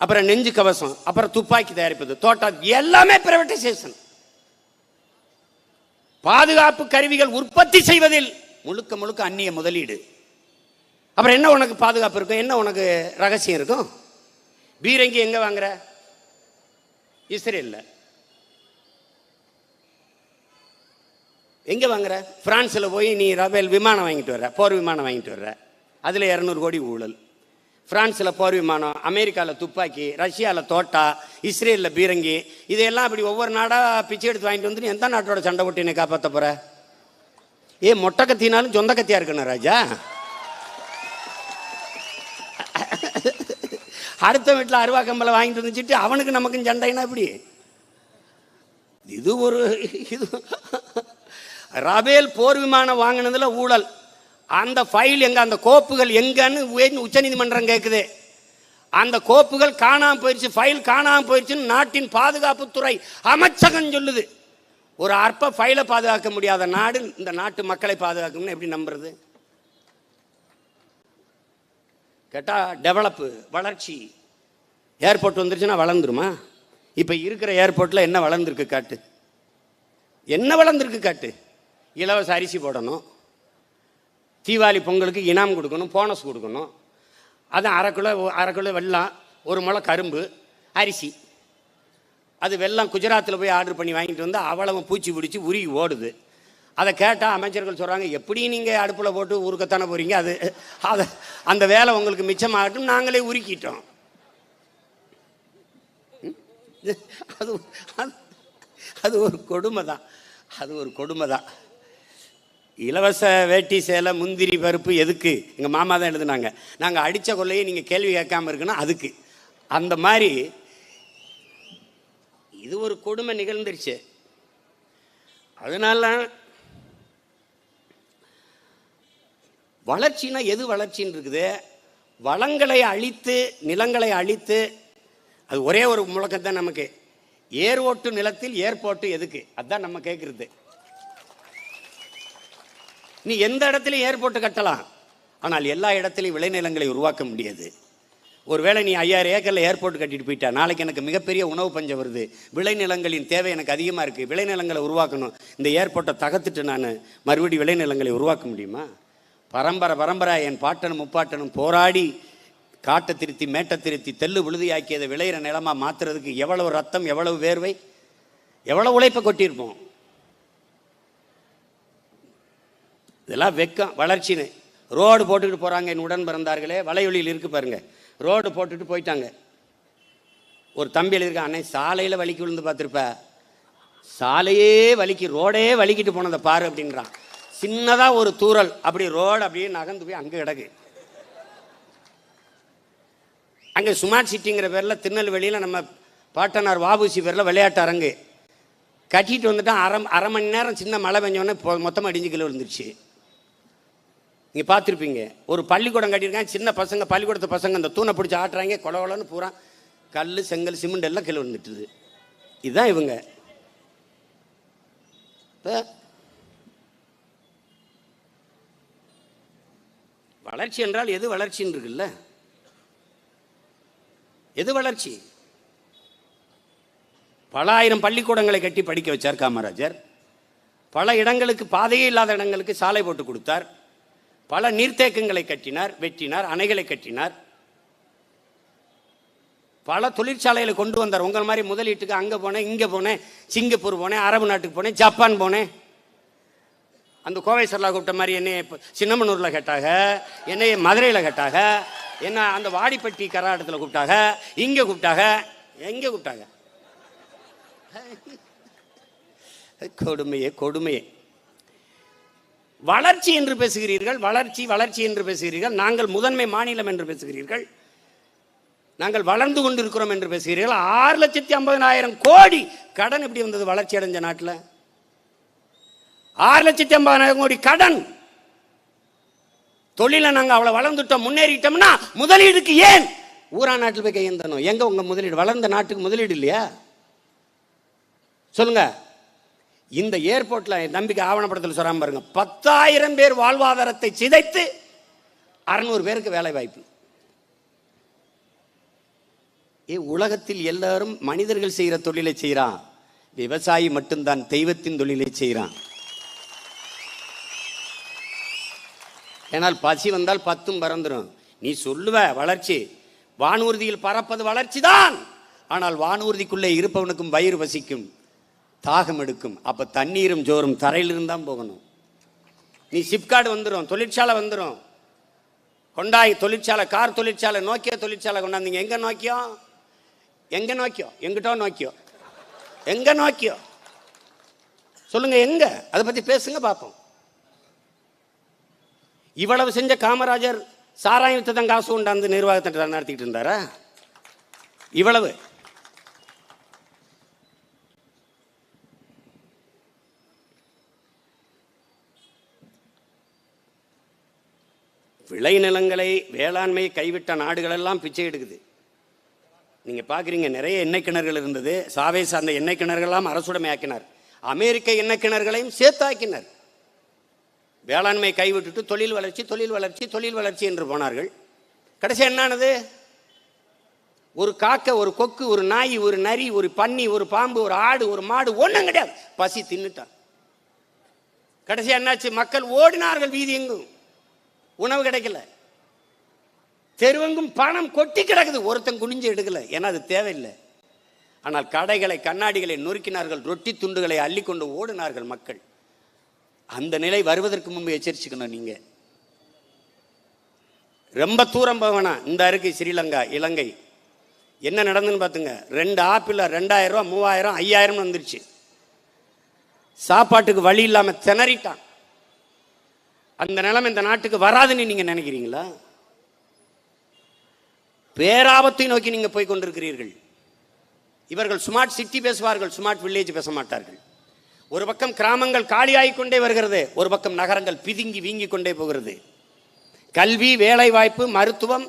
அப்புறம் நெஞ்சு கவசம், அப்புறம் துப்பாக்கி தயாரிப்பது, தோட்டா, எல்லாமே பிரைவேட்டைசேஷன். பாதுகாப்பு கருவிகள் உற்பத்தி செய்வதில் முழுக்க முழுக்க அந்நிய முதலீடு. அப்புறம் என்ன உனக்கு பாதுகாப்பு இருக்கும்? என்ன உனக்கு ரகசியம் இருக்கும்? பீரங்கி எங்க வாங்குற? இஸ்ரேல்ல. எங்க வாங்குற? பிரான்ஸ்ல போய் நீ ரபேல் விமானம் வாங்கிட்டு வர்ற, போர் விமானம் வாங்கிட்டு வர்ற, அதுல 200 கோடி ஊழல். பிரான்ஸ்ல போர் விமானம், அமெரிக்காவில் துப்பாக்கி, ரஷ்யாவில் தோட்டா, இஸ்ரேலில் பீரங்கி, இதையெல்லாம் அப்படி ஒவ்வொரு நாடாக பிச்சை எடுத்து வாங்கிட்டு வந்து எந்த நாட்டோட சண்டை போட்டு என்னை காப்பாற்ற போற? மொட்டை கத்தினாலும் சொந்த கத்தியா இருக்கணும் ராஜா. அடுத்த வீட்டில் அருவா கம்பளை வாங்கிட்டு வந்துச்சுட்டு அவனுக்கு நமக்கும் சண்டைனா இப்படி. இது ஒரு இது ரபேல் போர் விமானம் வாங்கினதுல ஊழல். அந்த ஃபைல் எங்க, அந்த கோப்புகள் எங்கன்னு உச்சநீதிமன்றம் கேட்குது. அந்த கோப்புகள் காணாம போயிடுச்சு, ஃபைல் காணாம போயிடுச்சுன்னு நாட்டின் பாதுகாப்புத்துறை அமைச்சகம் சொல்லுது. ஒரு அற்ப ஃபைலை பாதுகாக்க முடியாத நாடு இந்த நாட்டு மக்களை பாதுகாக்கணும்னு எப்படி நம்புறது? கேட்டா டெவலப்பு, வளர்ச்சி. ஏர்போர்ட் வந்துருச்சுன்னா வளர்ந்துருமா? இப்போ இருக்கிற ஏர்போர்ட்டில் என்ன வளர்ந்துருக்கு காட்டு, என்ன வளர்ந்துருக்கு காட்டு. இலவச அரிசி போடணும், தீபாவளி பொங்கலுக்கு இனாம் கொடுக்கணும், போனஸ் கொடுக்கணும். அது அரை கிலோ வெல்லம், 1 முளை கரும்பு, அரிசி. அது வெல்லம் குஜராத்தில் போய் ஆர்டர் பண்ணி வாங்கிட்டு வந்து அவ்வளவு பூச்சி பிடிச்சி உருகி ஓடுது. அதை கேட்டால் அமைச்சர்கள் சொல்கிறாங்க, எப்படி நீங்கள் அடுப்பில் போட்டு உருக்கத்தானே போகிறீங்க, அதை அந்த வேலை உங்களுக்கு மிச்சமாகட்டும், நாங்களே உருக்கிட்டோம். அது அது ஒரு கொடுமை தான், அது ஒரு கொடுமை தான். இலவச வேட்டி சேலை முந்திரி பருப்பு எதுக்கு? எங்கள் மாமா தான் எழுதுனாங்க. நாங்கள் அடித்த கொள்ளையை நீங்கள் கேள்வி கேட்காமல் இருக்குன்னா அதுக்கு. அந்த மாதிரி இது ஒரு கொடுமை நிகழ்ந்துருச்சு. அதனால வளர்ச்சினா எது வளர்ச்சின்னு இருக்குது? வளங்களை அழித்து நிலங்களை அழித்து, அது ஒரே ஒரு முழக்கத்தான் நமக்கு. ஏர் ஓட்டு நிலத்தில் ஏர்போர்ட்டு எதுக்கு? அதுதான் நம்ம கேட்குறது. நீ எந்த இடத்துலையும் ஏர்போர்ட்டு கட்டலாம், ஆனால் எல்லா இடத்துலையும் விளைநிலங்களை உருவாக்க முடியாது. ஒருவேளை நீ 5000 ஏக்கரில் ஏர்போர்ட் கட்டிட்டு போயிட்டா, நாளைக்கு எனக்கு மிகப்பெரிய உணவு பஞ்சம் வருது, விளைநிலங்களின் தேவை எனக்கு அதிகமாக இருக்குது, விளைநிலங்களை உருவாக்கணும், இந்த ஏர்போர்ட்டை தகர்த்துட்டு நான் மறுபடி விளைநிலங்களை உருவாக்க முடியுமா? பரம்பரை என் பாட்டனும் முப்பாட்டனும் போராடி காட்டை திருத்தி மேட்டை திருத்தி தெல்லு விழுதியாக்கியதை விளையிற நிலமாக மாற்றுறதுக்கு எவ்வளவு ரத்தம், எவ்வளவு வேர்வை, எவ்வளவு உழைப்பை கொட்டியிருப்போம். இதெல்லாம் வெக்கம் வளர்ச்சின்னு. ரோடு போட்டுக்கிட்டு போகிறாங்க என் உடன் பிறந்தார்களே, வலையொலியில் இருக்கு பாருங்க, ரோடு போட்டுட்டு போயிட்டாங்க. ஒரு தம்பி எழுதியிருக்கான், அன்னை சாலையில் வலிக்கு விழுந்து பார்த்துருப்ப, சாலையே வலிக்கு ரோடே வலிக்கிட்டு போனதை பாரு அப்படின்றான். சின்னதாக ஒரு தூரல், அப்படி ரோடு அப்படியே நகர்ந்து போய் அங்கே கிடக்கு. அங்கே ஸ்மார்ட் சிட்டிங்கிற பேரில் திருநெல்வேலியில் நம்ம பாட்டனார் வாபூசி பேரில் விளையாட்டு அரங்கு கட்டிட்டு வந்துட்டான். அரை மணி நேரம் சின்ன மழை பெஞ்சோடனே மொத்தமாக இடிஞ்சு கீழே விழுந்துருச்சு. நீங்கள் பார்த்துருப்பீங்க. ஒரு பள்ளிக்கூடம் கட்டியிருக்காங்க, சின்ன பசங்க, பள்ளிக்கூடத்து பசங்க அந்த தூணை பிடிச்சி ஆட்டுறாங்க, கொலன்னு பூரா கல் செங்கல் சிமெண்ட் எல்லாம் கீழே வந்துட்டுது. இதுதான் இவங்க. இப்போ வளர்ச்சி என்றால் எது வளர்ச்சின்னு இருக்குல்ல? எது வளர்ச்சி? பல ஆயிரம் பள்ளிக்கூடங்களை கட்டி படிக்க வச்சார் காமராஜர். பல இடங்களுக்கு, பாதையே இல்லாத இடங்களுக்கு சாலை போட்டு கொடுத்தார். பல நீர்த்தேக்கங்களை கட்டினார், வெட்டினார், அணைகளை கட்டினார். பல தொழிற்சாலைகளை கொண்டு வந்தார். உங்கள் மாதிரி முதலீட்டுக்கு அங்கே போனேன், இங்கே போனேன், சிங்கப்பூர் போனேன், அரபு நாட்டுக்கு போனேன், ஜப்பான் போனேன். அந்த கோவை சரலா கூப்பிட்ட மாதிரி என்னை சின்னமனூரில் கேட்டாங்க, என்னை மதுரையில் கேட்டாங்க, என்ன அந்த வாடிப்பட்டி கராடத்தில் கூப்பிட்டாங்க, இங்கே கூப்பிட்டாங்க, எங்கே கூப்பிட்டாங்க? கொடுமையே கொடுமையே. வளர்ச்சி என்று பேசுகிறீர்கள், வளர்ச்சி வளர்ச்சி என்று பேசுகிறீர்கள். நாங்கள் முதன்மை மாநிலம் என்று பேசுகிறீர்கள், நாங்கள் வளர்ந்து கொண்டிருக்கிறோம் என்று பேசுகிறீர்கள். 6,50,000 கோடி கடன் எப்படி வந்தது வளர்ச்சி அடைஞ்ச நாட்டில்? 6,50,000 கோடி கடன். தொழிலை நாங்கள் அவ்வளோ வளர்ந்துட்டோம், முன்னேறிட்டோம்னா முதலீடுக்கு ஏன் ஊரா நாட்டில் போய் கையெழுந்தணும்? எங்க உங்க முதலீடு? வளர்ந்த நாட்டுக்கு முதலீடு இல்லையா? சொல்லுங்க. இந்த ஏர்போர்ட்டில் நம்பிக்கை ஆவணப்படத்தில் சொல்றாம பாருங்க, 10,000 பேர் வாழ்வாதாரத்தை சிதைத்து 600 பேருக்கு வேலை வாய்ப்பு. உலகத்தில் எல்லாரும் மனிதர்கள் செய்கிற தொழிலை செய்கிறான், விவசாயி மட்டும்தான் தெய்வத்தின் தொழிலை செய்கிறான். ஏனால் பசி வந்தால் 10 பறந்துடும். நீ சொல்லுவ வளர்ச்சி, வானூர்தியில் பறப்பது வளர்ச்சி தான். ஆனால் வானூர்திக்குள்ளே இருப்பவனுக்கும் வயிறு வசிக்கும், தாகம் எடுக்கும். அப்ப தண்ணீரும் ஜோறும் தரையிலிருந்தான் போகணும். நீ சிப்கார்டு வந்துடும், தொழிற்சாலை வந்துடும், கொண்டாய் தொழிற்சாலை, கார் தொழிற்சாலை, நோக்கியோ தொழிற்சாலை கொண்டாந்தீங்க. எங்க நோக்கியோ? எங்க நோக்கியோ? எங்கிட்டோ நோக்கியோ? எங்க நோக்கியோ? சொல்லுங்க எங்க? அதை பத்தி பேசுங்க பார்ப்போம். இவ்வளவு செஞ்ச காமராஜர் சாராயத்தை தான் காசு கொண்டாந்து நிர்வாகத்தை நடத்திட்டு இருந்தாரா? இவ்வளவு விளைநிலங்களை வேளாண்மையை கைவிட்ட நாடுகளெல்லாம் பிச்சை எடுக்குது. நீங்கள் பார்க்குறீங்க, நிறைய எண்ணெய் கிணறுகள் இருந்தது. சாவேஸ் அந்த எண்ணெய் கிணறுகள்லாம் அரசுடைமை ஆக்கினார். அமெரிக்க எண்ணெய் கிணறுகளையும் சேர்த்தாக்கினார். வேளாண்மை கைவிட்டுட்டு தொழில் வளர்ச்சி தொழில் வளர்ச்சி தொழில் வளர்ச்சி என்று போனார்கள். கடைசி என்னானது? ஒரு காக்கை, ஒரு கொக்கு, ஒரு நாய், ஒரு நரி, ஒரு பன்னி, ஒரு பாம்பு, ஒரு ஆடு, ஒரு மாடு ஒன்றும் கிடையாது. பசி தின்னுட்டான். கடைசி என்னாச்சு? மக்கள் ஓடினார்கள் வீதி எங்கும், உணவு கிடைக்கல. தெருவெங்கும் பணம் கொட்டி கிடக்குது, ஒருத்தன் குனிஞ்சு எடுக்கல, ஏன்னா அது தேவையில்லை. ஆனால் கடைகளை, கண்ணாடிகளை நொறுக்கினார்கள், ரொட்டி துண்டுகளை அள்ளி கொண்டு ஓடினார்கள் மக்கள். அந்த நிலை வருவதற்கு முன்பு எச்சரிச்சுக்கணும். நீங்க ரொம்ப தூரம் போவேனா, இந்த இருக்கு ஸ்ரீலங்கா, இலங்கை. என்ன நடந்துன்னு பார்த்துங்க. 2 ஆப்பிள் 2000 ரூபா, 3000, 5000 வந்துருச்சு. சாப்பாட்டுக்கு வழி இல்லாமல் திணறிட்டான். அந்த நிலைமை இந்த நாட்டுக்கு வராதுன்னு நீங்க நினைக்கிறீங்களா? பேராபத்தை நோக்கி நீங்க போய் கொண்டிருக்கிறீர்கள். இவர்கள் ஸ்மார்ட் சிட்டி பேசுவார்கள், ஸ்மார்ட் வில்லேஜ் பேச மாட்டார்கள். ஒரு பக்கம் கிராமங்கள் காலியாகிக் கொண்டே வருகிறது, ஒரு பக்கம் நகரங்கள் பிதுங்கி வீங்கி கொண்டே போகிறது. கல்வி, வேலை வாய்ப்பு, மருத்துவம்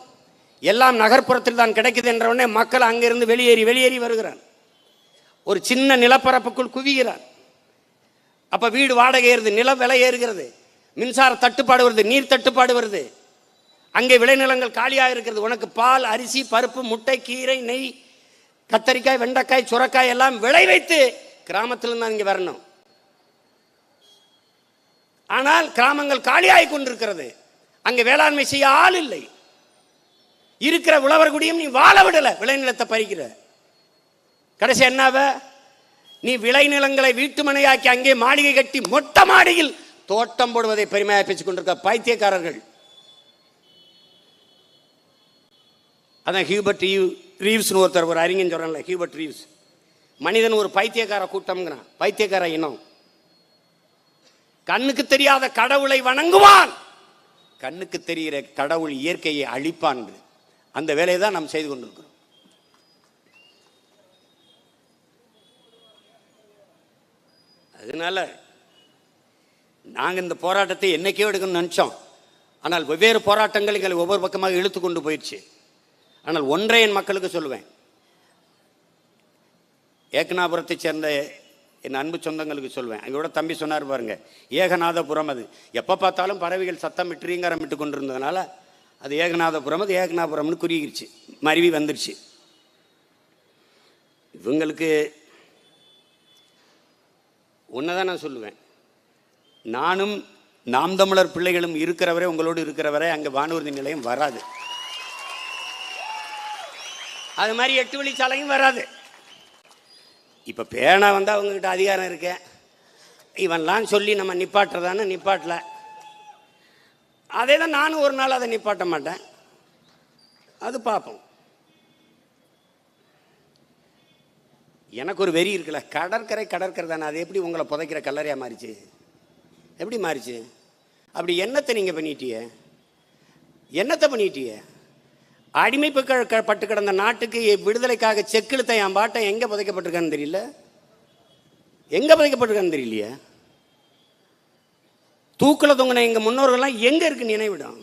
எல்லாம் நகர்ப்புறத்தில் தான் கிடைக்குது என்ற உடனே மக்கள் அங்கிருந்து வெளியேறி வருகிறான். ஒரு சின்ன நிலப்பரப்புக்குள் குவிகிறான். அப்ப வீடு வாடகை ஏறுது, நில விலை ஏறுகிறது, மின்சார தட்டுப்பாடு வருது, நீர் தட்டுப்பாடு வருது. அங்கே விளைநிலங்கள் காலியாக இருக்கிறது. உனக்கு பால், அரிசி, பருப்பு, முட்டை, கீரை, நெய், கத்தரிக்காய், வெண்டைக்காய், சுரக்காய் எல்லாம் விளை வைத்து கிராமத்தில் தான் இங்கே வரணும். ஆனால் கிராமங்கள் காலியாகி கொண்டிருக்கிறது. அங்கே வேளாண்மை செய்ய ஆள் இல்லை. இருக்கிற உழவர் குடியும் நீ வாழ விடல, விளைநிலத்தை பறிக்கிற. கடைசி என்னாவ? நீ விளைநிலங்களை வீட்டுமனையாக்கி அங்கே மாளிகை கட்டி மொட்டை மாடியில் தோட்டம் போடுவதை பெருமையாக பேசிக் கொண்டிருக்க பைத்தியக்காரர்கள். அதான் ஹியூபர்ட் ரீவ்ஸ்னு ஒருத்தர், ஒரு அறிஞன் சொல்றான்ல, ஹியூபர்ட் ரீவ்ஸ், மனிதன் ஒரு பைத்தியக்கார கூட்டம்ங்கிறான், பைத்தியக்கார இனம். கண்ணுக்கு தெரியாத கடவுளை வணங்குவான், கண்ணுக்கு தெரிகிற கடவுள் இயற்கையை அழிப்பான். அந்த வேலையை தான் நாம் செய்து கொண்டிருக்கிறோம். அதனால நாங்கள் இந்த போராட்டத்தை என்னைக்கே எடுக்கணும்னு நினைச்சோம். ஆனால் வெவ்வேறு போராட்டங்கள் எங்களை ஒவ்வொரு பக்கமாக இழுத்து கொண்டு போயிடுச்சு. ஆனால் ஒன்றை என் மக்களுக்கு சொல்லுவேன், ஏகநாபுரத்தை சேர்ந்த என் அன்பு சொந்தங்களுக்கு சொல்வேன். அங்கோட தம்பி சொன்னார் பாருங்க, ஏகநாதபுரம். அது எப்போ பார்த்தாலும் பறவைகள் சத்தம் விட்டு ரீங்காரம் விட்டு கொண்டிருந்ததுனால அது ஏகநாதபுரம், அது ஏகநாபுரம்னு குறியிருச்சு, மருவி வந்துருச்சு. இவங்களுக்கு ஒன்றுதான் நான் சொல்லுவேன், நானும் நாம் தமிழர் பிள்ளைகளும் இருக்கிறவரை, உங்களோடு இருக்கிறவரை அங்கே வானூர்தி நிலையம் வராது. அது மாதிரி 8 வழிச்சாலையும் வராது. இப்போ பேனா வந்தால் அவங்ககிட்ட அதிகாரம் இருக்கு, இவன்லாம் சொல்லி நம்ம நிப்பாட்டுறதானே நிப்பாட்டல. அதே தான் நானும் ஒரு நாள் அதை நிப்பாட்ட மாட்டேன். அது பார்ப்போம். எனக்கு ஒரு வெறி இருக்குல்ல, கடற்கரை தானே, அது எப்படி உங்களை புதைக்கிற கல்லறையாக மாறிச்சு? எப்படி மாறிச்சு? அப்படி என்னத்தை நீங்கள் பண்ணிட்டிய? என்னத்தை பண்ணிட்டிய? அடிமைப்பட்டு கிடந்த நாட்டுக்கு விடுதலைக்காக செக்கிழுத்த என் பாட்டை எங்கே புதைக்கப்பட்டிருக்கான்னு தெரியல, எங்கே புதைக்கப்பட்டிருக்கான்னு தெரியலையே. தூக்கில் தொங்கின எங்கள் முன்னோர்கள்லாம் எங்கே இருக்கு நினைவிடம்?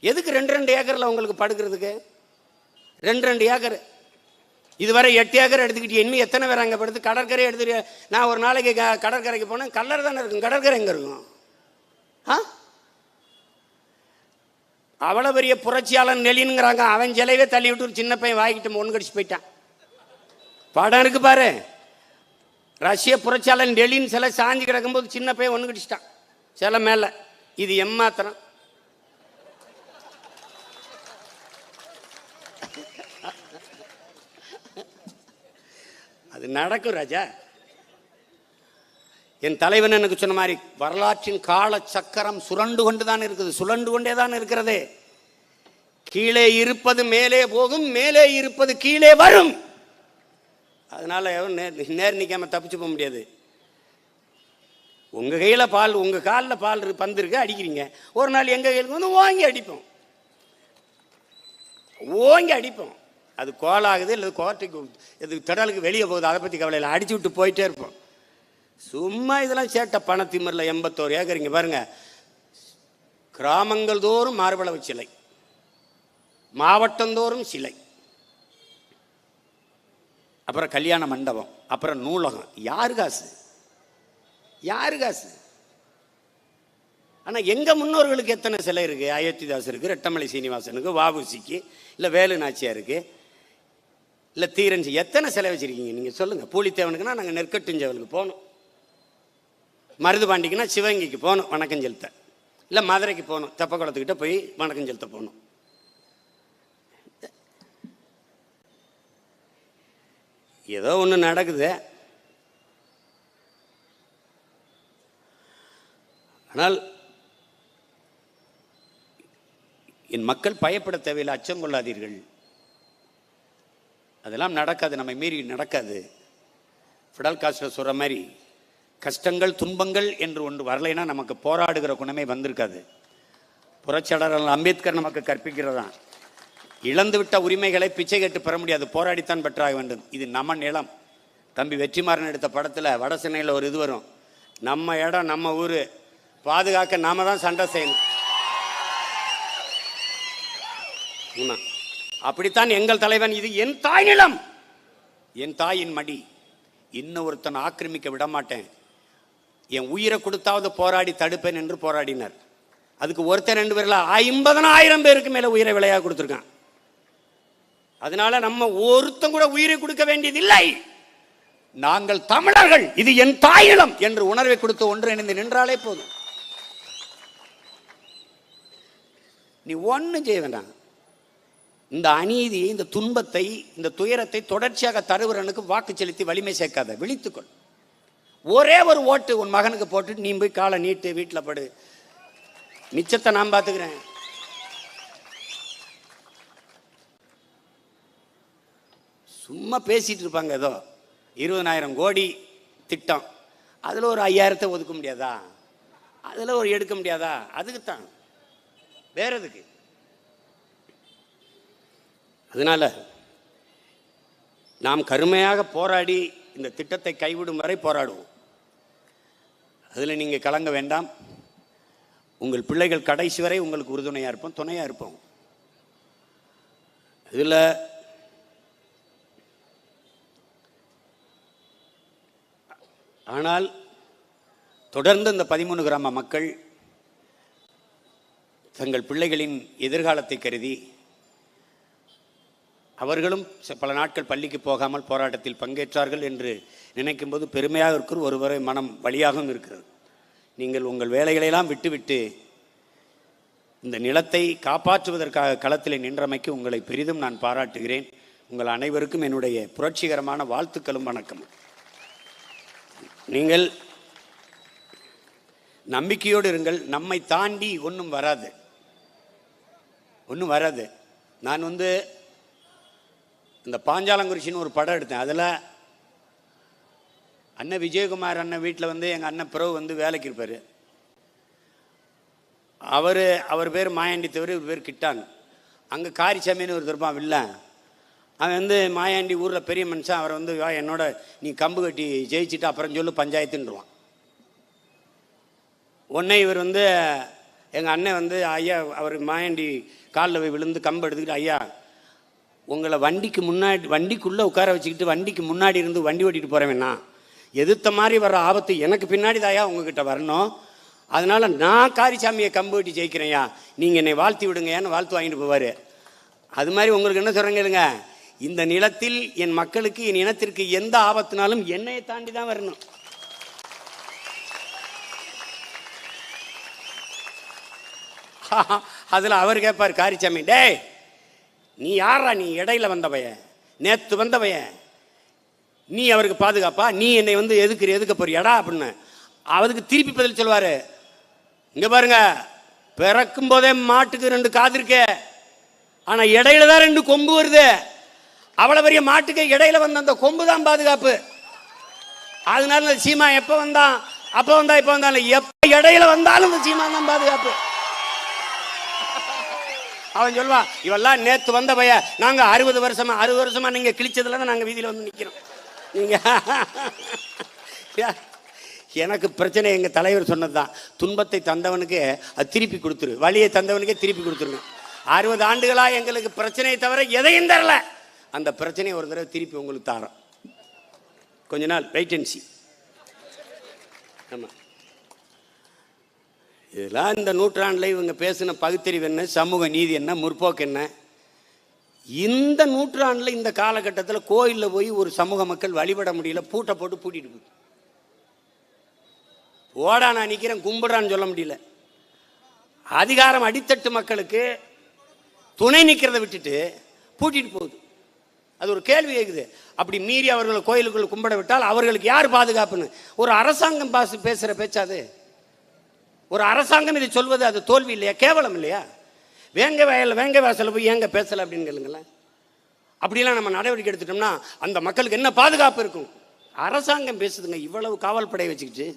எதுக்கு 2 ஏக்கரில் உங்களுக்கு படுக்கிறதுக்கு? 2 ஏக்கர், இதுவரை 8 ஏக்கர் எடுத்துக்கிட்டு இன்னும் எத்தனை பேர் அங்கே படுத்து கடற்கரை எடுத்துட்டு? நான் ஒரு நாளைக்கு கடற்கரைக்கு போனேன், கல்லறை தானே இருக்கும், கடற்கரை எங்கே இருக்கும்? அவ்வளோ பெரிய புரட்சியாளன் நெலின்ங்கிறாங்க, அவன் சிலைவே தள்ளி விட்டு ஒரு சின்ன பையன் வாங்கிட்டு ஒன்று கடிச்சு போயிட்டான். படம் இருக்கு பாரு, ரஷ்ய புரட்சியாளன் நெலின் சிலை சாஞ்சி கிடக்கும்போது சின்ன பையன் ஒன்று கடிச்சிட்டான் சிலை மேலே. இது எம்மாத்திரம். அது நடக்கும் ராஜா. என் தலைவன் எனக்கு சொன்ன மாதிரி வரலாற்றின் கால சக்கரம் சுரண்டு கொண்டு தான் இருக்குது, சுழண்டு கொண்டே தான் இருக்கிறது. கீழே இருப்பது மேலே போகும், மேலே இருப்பது கீழே வரும். அதனால நேர் நிற்காம தப்பிச்சு போக முடியாது. உங்க கையில பால், உங்க காலில் பால் பந்து இருக்கு, அடிக்கிறீங்க. ஒரு நாள் எங்க கையிலுக்கு வந்து ஓங்கி அடிப்போம், ஓங்கி அடிப்போம். அது கோலாகுது இல்லை கோர்ட்டுக்கு இது திடலுக்கு வெளியே போகுது, அதை பற்றி கவலை இல்லை, அடிச்சு விட்டு போயிட்டே இருப்போம். சும்மா இதெல்லாம் சேட்ட பணத்திமரில் 81 ஏக்கர். இங்கே பாருங்க, கிராமங்கள் தோறும் மார்பளவு சிலை, மாவட்டந்தோறும் சிலை, அப்புறம் கல்யாண மண்டபம், அப்புறம் நூலகம். யாரு காசு? யாரு காசு? ஆனால் எங்கள் முன்னோர்களுக்கு எத்தனை சிலை இருக்குது? அயோத்திதாஸ் இருக்குது, ரெட்டமலை சீனிவாசனுக்கு, வாபுசிக்கு, இல்லை வேலு நாச்சியாருக்கு, இல்லை தீரஞ்சி எத்தனை சிலை வச்சுருக்கீங்க நீங்கள் சொல்லுங்கள். பூலித்தேவனுக்குன்னா நாங்கள் நெற்கட்டுஞ்சவனுக்கு போகணும், மருதுபாண்டிக்குன்னா சிவகங்கைக்கு போகணும் வணக்கம் செலுத்த, இல்லை மதுரைக்கு போகணும் தெப்பக்குளத்துக்கிட்ட போய் வணக்கம் செலுத்த போகணும். ஏதோ ஒன்று நடக்குது. ஆனால் என் மக்கள் பயப்பட தேவையில்லை, அச்சம் கொள்ளாதீர்கள். அதெல்லாம் நடக்காது, நம்மை மீறி நடக்காது. ஃபிடல் காஸ்ட்ரோ சொல்கிற மாதிரி கஷ்டங்கள் துன்பங்கள் என்று ஒன்று வரலைன்னா நமக்கு போராடுகிற குணமே வந்திருக்காது. புரட்சியாளர் அம்பேத்கர் நமக்கு கற்பிக்கிறதான், இழந்துவிட்ட உரிமைகளை பிச்சை கேட்டு பெற முடியாது, போராடித்தான் பெற்றாக வேண்டும். இது நம்ம நிலம். தம்பி வெற்றிமாறன் எடுத்த படத்தில் வட சென்னையில் ஒரு இது வரும், நம்ம இடம் நம்ம ஊர், பாதுகாக்க நாம தான் சண்டை செய்யணும். அப்படித்தான் எங்கள் தலைவன், இது என் தாய் நிலம், என் தாயின் மடி, இன்னொருத்தன் ஆக்கிரமிக்க விட மாட்டேன், என் உயிரை கொடுத்தாவது போராடி தடுப்பேன் என்று போராடினார். அதுக்கு ஒருத்தர் 2 பேர்ல 50,000 பேருக்கு மேல உயிரை விலையாக கொடுத்துருக்கான். அதனால நம்ம ஒருத்தன் கூட உயிரை கொடுக்க வேண்டியதில்லை. நாங்கள் தமிழர்கள், இது என் தாய் நிலம் என்று உணர்வை கொடுத்து ஒன்றிணைந்து நின்றாலே போதும். நீ ஒன்னும் செய்ய வேண்டாம். இந்த அநீதியை, இந்த துன்பத்தை, இந்த துயரத்தை தொடர்ச்சியாக தருவரனுக்கு வாக்கு செலுத்தி வலிமை சேர்க்காத, விழித்துக்கொள். ஒரே ஒரு ஓட்டு உன் மகனுக்கு போட்டு நீ போய் காலை நீட்டு வீட்டில் படு, மிச்சத்தை நான் பார்த்துக்கிறேன். சும்மா பேசிட்டு இருப்பாங்க, ஏதோ 20,000 கோடி திட்டம், அதில் ஒரு 5,000 ஒதுக்க முடியாதா, அதில் ஒரு எடுக்க முடியாதா, அதுக்குத்தான், வேற எதுக்கு? அதனால நாம் கருமையாக போராடி இந்த திட்டத்தை கைவிடும் வரை போராடுவோம். அதில் நீங்கள் கலங்க வேண்டாம். உங்கள் பிள்ளைகள் கடைசி வரை உங்களுக்கு உறுதுணையாக இருப்போம், துணையாக இருப்போம். இதில் ஆனால் தொடர்ந்து இந்த 13 கிராம மக்கள் தங்கள் பிள்ளைகளின் எதிர்காலத்தை கருதி அவர்களும் பல நாட்கள் பள்ளிக்கு போகாமல் போராட்டத்தில் பங்கேற்றார்கள் என்று நினைக்கும் போது பெருமையாக இருக்கிற ஒருவரை மனம் வழியாகவும் இருக்கிறது. நீங்கள் உங்கள் வேலைகளெல்லாம் விட்டுவிட்டு இந்த நிலத்தை காப்பாற்றுவதற்காக களத்தில் நின்றமைக்கு உங்களை பெரிதும் நான் பாராட்டுகிறேன். உங்கள் அனைவருக்கும் என்னுடைய புரட்சிகரமான வாழ்த்துக்களும் வணக்கம். நீங்கள் நம்பிக்கையோடு இருங்கள். நம்மை தாண்டி ஒன்றும் வராது, ஒன்றும் வராது. நான் இந்த பாஞ்சாலங்குறிச்சின்னு ஒரு படம் எடுத்தேன். அதில் அண்ணன் விஜயகுமார் அண்ணன் வீட்டில் எங்கள் அண்ணன் பிறகு வேலைக்கு இருப்பார். அவர் பேர் மாயாண்டி தவிர இவர் பேர் கிட்டான். அங்கே காரிசாமின்னு ஒரு இருப்பான் வில்லன். அவன் மாயாண்டி ஊரில் பெரிய மனுஷன். அவர் என்னோட நீ கம்பு கட்டி ஜெயிச்சுட்டு அப்புறம் சொல்லு பஞ்சாயத்துன்றான். உடனே இவர் எங்கள் அண்ணன் ஐயா, அவர் மாயாண்டி காலில் போய் விழுந்து கம்பு எடுத்துக்கிட்டு, ஐயா உங்களை வண்டிக்குள்ளே உட்கார வச்சுக்கிட்டு வண்டிக்கு முன்னாடி இருந்து வண்டி ஓட்டிகிட்டு போகிறேன்னா எதிர்த்த மாதிரி வர்ற ஆபத்து எனக்கு பின்னாடி தாயா உங்ககிட்ட வரணும். அதனால் நான் காரிசாமியை கம்பு கட்டி ஜெயிக்கிறேன்யா, நீங்கள் என்னை வாழ்த்தி விடுங்கயான்னு வாழ்த்து வாங்கிட்டு போவார். அது மாதிரி உங்களுக்கு என்ன சொல்கிறேங்க, இல்லைங்க, இந்த நிலத்தில் என் மக்களுக்கு, என் இனத்திற்கு எந்த ஆபத்துனாலும் என்னையை தாண்டி தான் வரணும். அதில் அவர் கேட்பார் காரிசாமி, டேய் நீ யாரா, நீ இடையில வந்தவைய, நேற்று வந்தவைய, நீ அவருக்கு பாதுகாப்பா, நீ என்னை எதுக்க போறியாடா அப்படின்னு. அவருக்கு திருப்பி பதில் சொல்வார், இங்கே பாருங்க, பிறக்கும் போதே மாட்டுக்கு 2 காது இருக்கு, ஆனால் இடையில தான் 2 கொம்பு வருது. அவ்வளோ பெரிய மாட்டுக்கு இடையில வந்த அந்த கொம்பு தான் பாதுகாப்பு. அதனால சீமா எப்போ வந்தான், அப்போ வந்தா, இப்போ வந்தாலும், எப்போ இடையில வந்தாலும் இந்த சீமா தான் பாதுகாப்பு. அவன் சொல்லுவான், இவெல்லாம் நேற்று வந்த பைய, நாங்கள் 60 வருஷமா நீங்கள் கிழிச்சதுல தான் நாங்கள் வீதியில் நிற்கிறோம். நீங்கள் எனக்கு பிரச்சனை எங்கள் தலைவர் சொன்னது தான், துன்பத்தை தந்தவனுக்கு அது திருப்பி கொடுத்துரு, வழியை தந்தவனுக்கே திருப்பி கொடுத்துருங்க. 60 ஆண்டுகளாக எங்களுக்கு பிரச்சனையை தவிர எதையும் தரல, அந்த பிரச்சனையை ஒரு தடவை திருப்பி உங்களுக்கு தாரோம். கொஞ்ச நாள் வெயிட் அண்ட் சீ. ஆமாம், இதெல்லாம் இந்த நூற்றாண்டில் இவங்க பேசின பகுத்தறிவு என்ன, சமூக நீதி என்ன, முற்போக்கு என்ன, இந்த நூற்றாண்டில் இந்த காலகட்டத்தில் கோயிலில் போய் ஒரு சமூக மக்கள் வழிபட முடியல, பூட்டை போட்டு பூட்டிட்டு போகுது. ஓடா நான் நிற்கிறேன் கும்பிடான்னு சொல்ல முடியல. அதிகாரம் அடித்தட்டு மக்களுக்கு துணை நிற்கிறத விட்டுட்டு பூட்டிட்டு போகுது. அது ஒரு கேள்வி கேட்குது. அப்படி மீறி அவர்களை கோயிலுக்குள்ள கும்பிட விட்டால் அவர்களுக்கு யார் பாதுகாப்புன்னு ஒரு அரசாங்கம் பேசுகிற பேச்சாது? ஒரு அரசாங்கம் இதை சொல்வது அது தோல்வி இல்லையா, கேவலம் இல்லையா? வேங்க வாசலில் போய் ஏங்க பேசலை அப்படின்னு கேளுங்களேன். அப்படிலாம் நம்ம நடவடிக்கை எடுத்துட்டோம்னா அந்த மக்களுக்கு என்ன பாதுகாப்பு இருக்கும்? அரசாங்கம் பேசுதுங்க இவ்வளவு காவல் படையை வச்சுக்கிட்டு.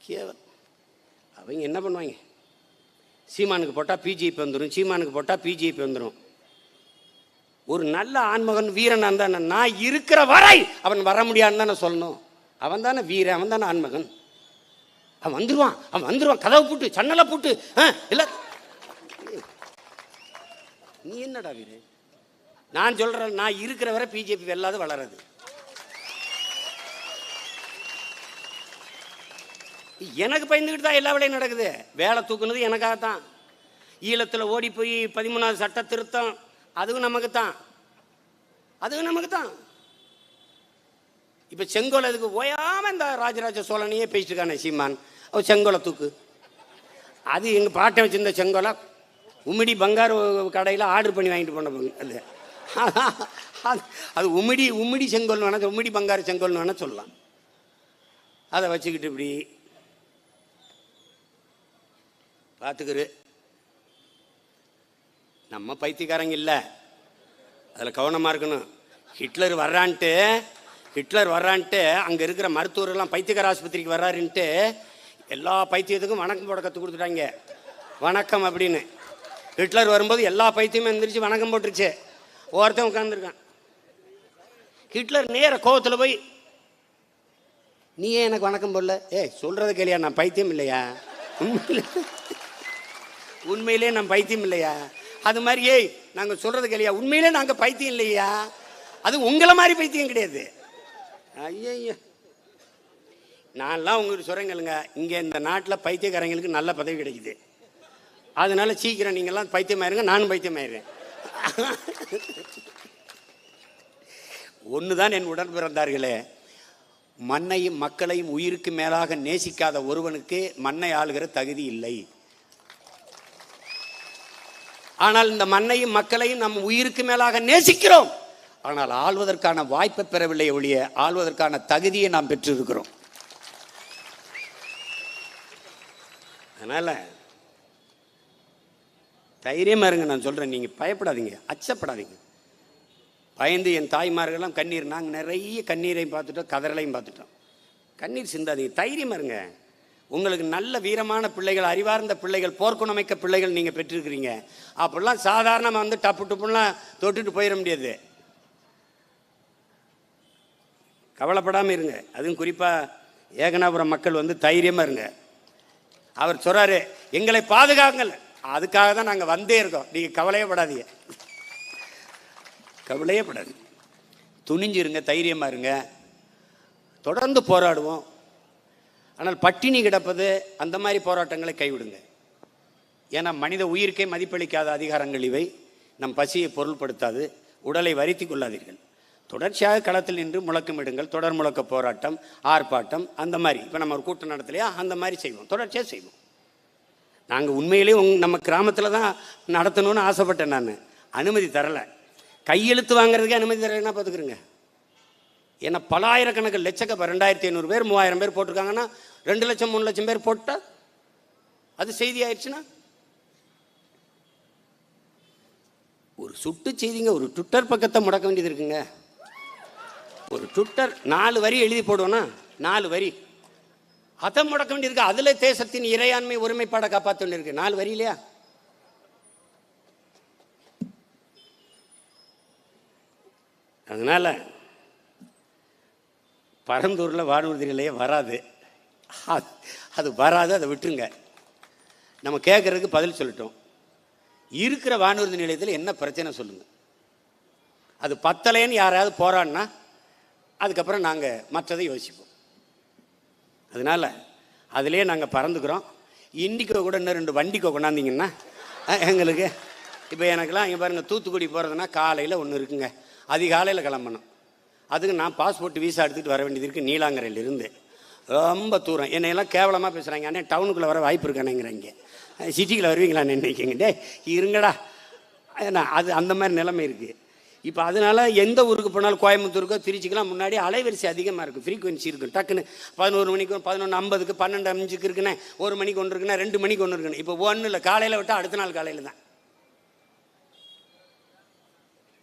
கேவலம். அவங்க என்ன பண்ணுவாங்க? சீமானுக்கு போட்டால் பிஜேபி வந்துடும், சீமானுக்கு போட்டால் பிஜேபி வந்துடும். ஒரு நல்ல ஆண்மகன் வீரன் தான் நான் இருக்கிற வரை அவன் வர முடியாதுன்னு தானே சொல்லணும். அவன் தானே வீரன், அவன் தானே ஆண்மகன். அவன் வந்துருவான், கதவை பூட்டு, சன்னலை பூட்டு. இல்ல நீ என்னடா வீரன்? நான் சொல்றேன், நான் இருக்கிற வரை பிஜேபி வெல்லாது வளராது. எனக்கு பயந்துக்கிட்டு தான் எல்லா வேலையும் நடக்குது. வேலை தூக்குனது எனக்காகத்தான். ஈழத்தில் ஓடி போய் 13வது சட்ட திருத்தம், அதுவும் நமக்கு தான். இப்போ செங்கோலை அதுக்கு ஓயாமல் இந்த ராஜராஜ சோழனையே பேசிட்டு இருக்கானே சீமான். அவர் செங்கோலை தூக்கு. அது எங்கள் பாட்டை வச்சுருந்த செங்கோலை உமிடி பங்காரு கடையில் ஆர்டர் பண்ணி வாங்கிட்டு போன அது அது உமிடி செங்கோல்னு வேணா, உமிடி பங்காரு செங்கோல்னு வேணா சொல்லலாம். அதை வச்சுக்கிட்டு இப்படி பார்த்துக்குரு. நம்ம பைத்தியக்காரங்க இல்லை, அதில் கவனமாக இருக்கணும். ஹிட்லர் வர்றான்ட்டு அங்கே இருக்கிற மருத்துவர்கள்லாம் பைத்தியக்கார ஆஸ்பத்திரிக்கு வர்றாருன்ட்டு எல்லா பைத்தியத்துக்கும் வணக்கம் போட கற்றுக் கொடுத்துட்டாங்க. வணக்கம் அப்படின்னு. ஹிட்லர் வரும்போது எல்லா பைத்தியமும் எந்திரிச்சு வணக்கம் போட்டுருச்சு. ஒருத்தன் உட்காந்துருக்கான். ஹிட்லர் நேர கோவத்தில் போய், நீ ஏன் எனக்கு வணக்கம் போடல? சொல்றது கேளியா, நான் பைத்தியம் இல்லையா? உண்மையிலே நான் பைத்தியம் இல்லையா? அது மாதிரி நாங்கள் சொல்றது கேளியா, உண்மையிலே நாங்கள் பைத்தியம் இல்லையா? அது உங்களை மாதிரி பைத்தியம் கிடையாது. ஐயா, நான்லாம் உங்களுக்கு சொல்கிறேங்களுங்க, இங்கே இந்த நாட்டில் பைத்தியக்காரங்களுக்கு நல்ல பதவி கிடைக்குது. அதனால சீக்கிரம் நீங்கள்லாம் பைத்தியமாயிருங்க, நானும் பைத்தியமாயிடுறேன். ஒன்றுதான் என் உடன் பிறந்தார்களே, மண்ணையும் மக்களையும் உயிருக்கு மேலாக நேசிக்காத ஒருவனுக்கு மண்ணை ஆளுகிற தகுதி இல்லை. ஆனால் இந்த மண்ணையும் மக்களையும் நம் உயிருக்கு மேலாக நேசிக்கிறோம். ஆனால் ஆள்வதற்கான வாய்ப்பை பெறவில்லை ஒழிய ஆள்வதற்கான தகுதியை நாம் பெற்றிருக்கிறோம். அதனால தைரியமா இருங்க. நான் சொல்றேன், நீங்க பயப்படாதீங்க, அச்சப்படாதீங்க. பயந்து என் தாய்மார்கள்லாம் கண்ணீர், நாங்கள் நிறைய கண்ணீரையும் பார்த்துட்டோம், கதறலையும் பார்த்துட்டோம். கண்ணீர் சிந்தாதீங்க, தைரியமா இருங்க. உங்களுக்கு நல்ல வீரமான பிள்ளைகள், அறிவார்ந்த பிள்ளைகள், போர்க்குணமைக்க பிள்ளைகள் நீங்கள் பெற்றிருக்கிறீங்க. அப்படிலாம் சாதாரணமாக வந்து டப்பு டப்புலாம் தொட்டுட்டு போயிட முடியாது. கவலைப்படாமல் இருங்க. அதுவும் குறிப்பாக ஏகனாபுரம் மக்கள் வந்து தைரியமாக இருங்க. அவர் சொல்கிறாரு, எங்களை பாதுகாங்கள், அதுக்காக தான் நாங்கள் வந்தே இருக்கோம். நீங்கள் கவலையே படாதீங்க, கவலையே படாதீங்க. துணிஞ்சு இருங்க, தைரியமாக இருங்க, தொடர்ந்து போராடுவோம். ஆனால் பட்டினி கிடப்பது அந்த மாதிரி போராட்டங்களை கைவிடுங்க. ஏன்னா மனித உயிருக்கே மதிப்பளிக்காத அதிகாரங்கள் இவை. நம் பசியை பொருள்படுத்தாது. உடலை வருத்தி கொள்ளாதீர்கள். தொடர்ச்சியாக களத்தில் நின்று முழக்கமிடுங்கள். தொடர் முழக்க போராட்டம், ஆர்ப்பாட்டம், அந்த மாதிரி. இப்போ நம்ம ஒரு கூட்டம் நடத்தலையா, அந்த மாதிரி செய்வோம், தொடர்ச்சியாக செய்வோம். நாங்கள் உண்மையிலேயே நம்ம கிராமத்தில் தான் நடத்தணும்னு ஆசைப்பட்டேன். நான் அனுமதி தரலை. கையெழுத்து வாங்குறதுக்கே அனுமதி தரலைன்னா பார்த்துக்குறேங்க. ஏன்னா பல ஆயிரக்கணக்கு லட்சக்கப்பு 2500 பேர் 3000 பேர் போட்டிருக்காங்கன்னா 2 லட்சம் 3 லட்சம் பேர் போட்டால் அது செய்தி ஆயிடுச்சுன்னா ஒரு சுட்டு செய்திங்க. ஒரு ட்விட்டர் பக்கத்தை முடக்க வேண்டியது இருக்குங்க. ஒரு ட்விட்டர் 4 வரி எழுதி போடுவோன்னா 4 வரி அதை முடக்க வேண்டியிருக்கு. அதில் தேசத்தின் இறையாண்மை ஒருமைப்பாடை காப்பாற்ற வேண்டியிருக்கு. 4 வரி இல்லையா? அதனால பரந்தூரில் வானூர்தி நிலையம் வராது. அது வராது, அதை விட்டுருங்க. நம்ம கேட்குறதுக்கு பதில் சொல்லிட்டோம். இருக்கிற வானூர்தி நிலையத்தில் என்ன பிரச்சனை சொல்லுங்கள். அது பத்தலைன்னு யாராவது போராடினா அதுக்கப்புறம் நாங்கள் மற்றதை யோசிப்போம். அதனால் அதிலே நாங்கள் பறந்துக்கிறோம். இண்டிகோ கூட இன்னும் 2 வண்டிக்கோ கொண்டாந்தீங்கன்னா எங்களுக்கு இப்போ எனக்கெல்லாம் இங்கே பாருங்கள், தூத்துக்குடி போகிறதுனா காலையில் ஒன்று இருக்குங்க, அதிகாலையில் கிளம்பணும். அதுக்கு நான் பாஸ்போர்ட் வீசா எடுத்துகிட்டு வர வேண்டியது இருக்குது நீலாங்கரையிலிருந்து. ரொம்ப தூரம். என்னையெல்லாம் கேவலமாக பேசுகிறாங்க. அண்ணே டவுனுக்குள்ளே வர வாய்ப்பு இருக்கானேங்கிறாங்க. சிட்டிக்குள்ளே வருவீங்களான்னு நினைக்கிங்க. டே இருங்கடா, ஏன்னா அது அந்த மாதிரி நிலைமை இருக்குது. இப்போ அதனால் எந்த ஊருக்கு போனாலும், கோயம்புத்தூருக்கோ திருச்சிக்கெலாம் முன்னாடி அலைவரிசை அதிகமாக இருக்கும், ஃப்ரீக்குவென்சி இருக்கும். டக்குன்னு 11 மணிக்கு 11:50க்கு 12:05 இருக்குண்ணே, 1 மணிக்கு ஒன்று இருக்குண்ணே, 2 மணிக்கு ஒன்று இருக்குண்ணே. இப்போ ஒன்றும் இல்லை, காலையில் விட்டால் அடுத்த நாள் காலையில் தான்.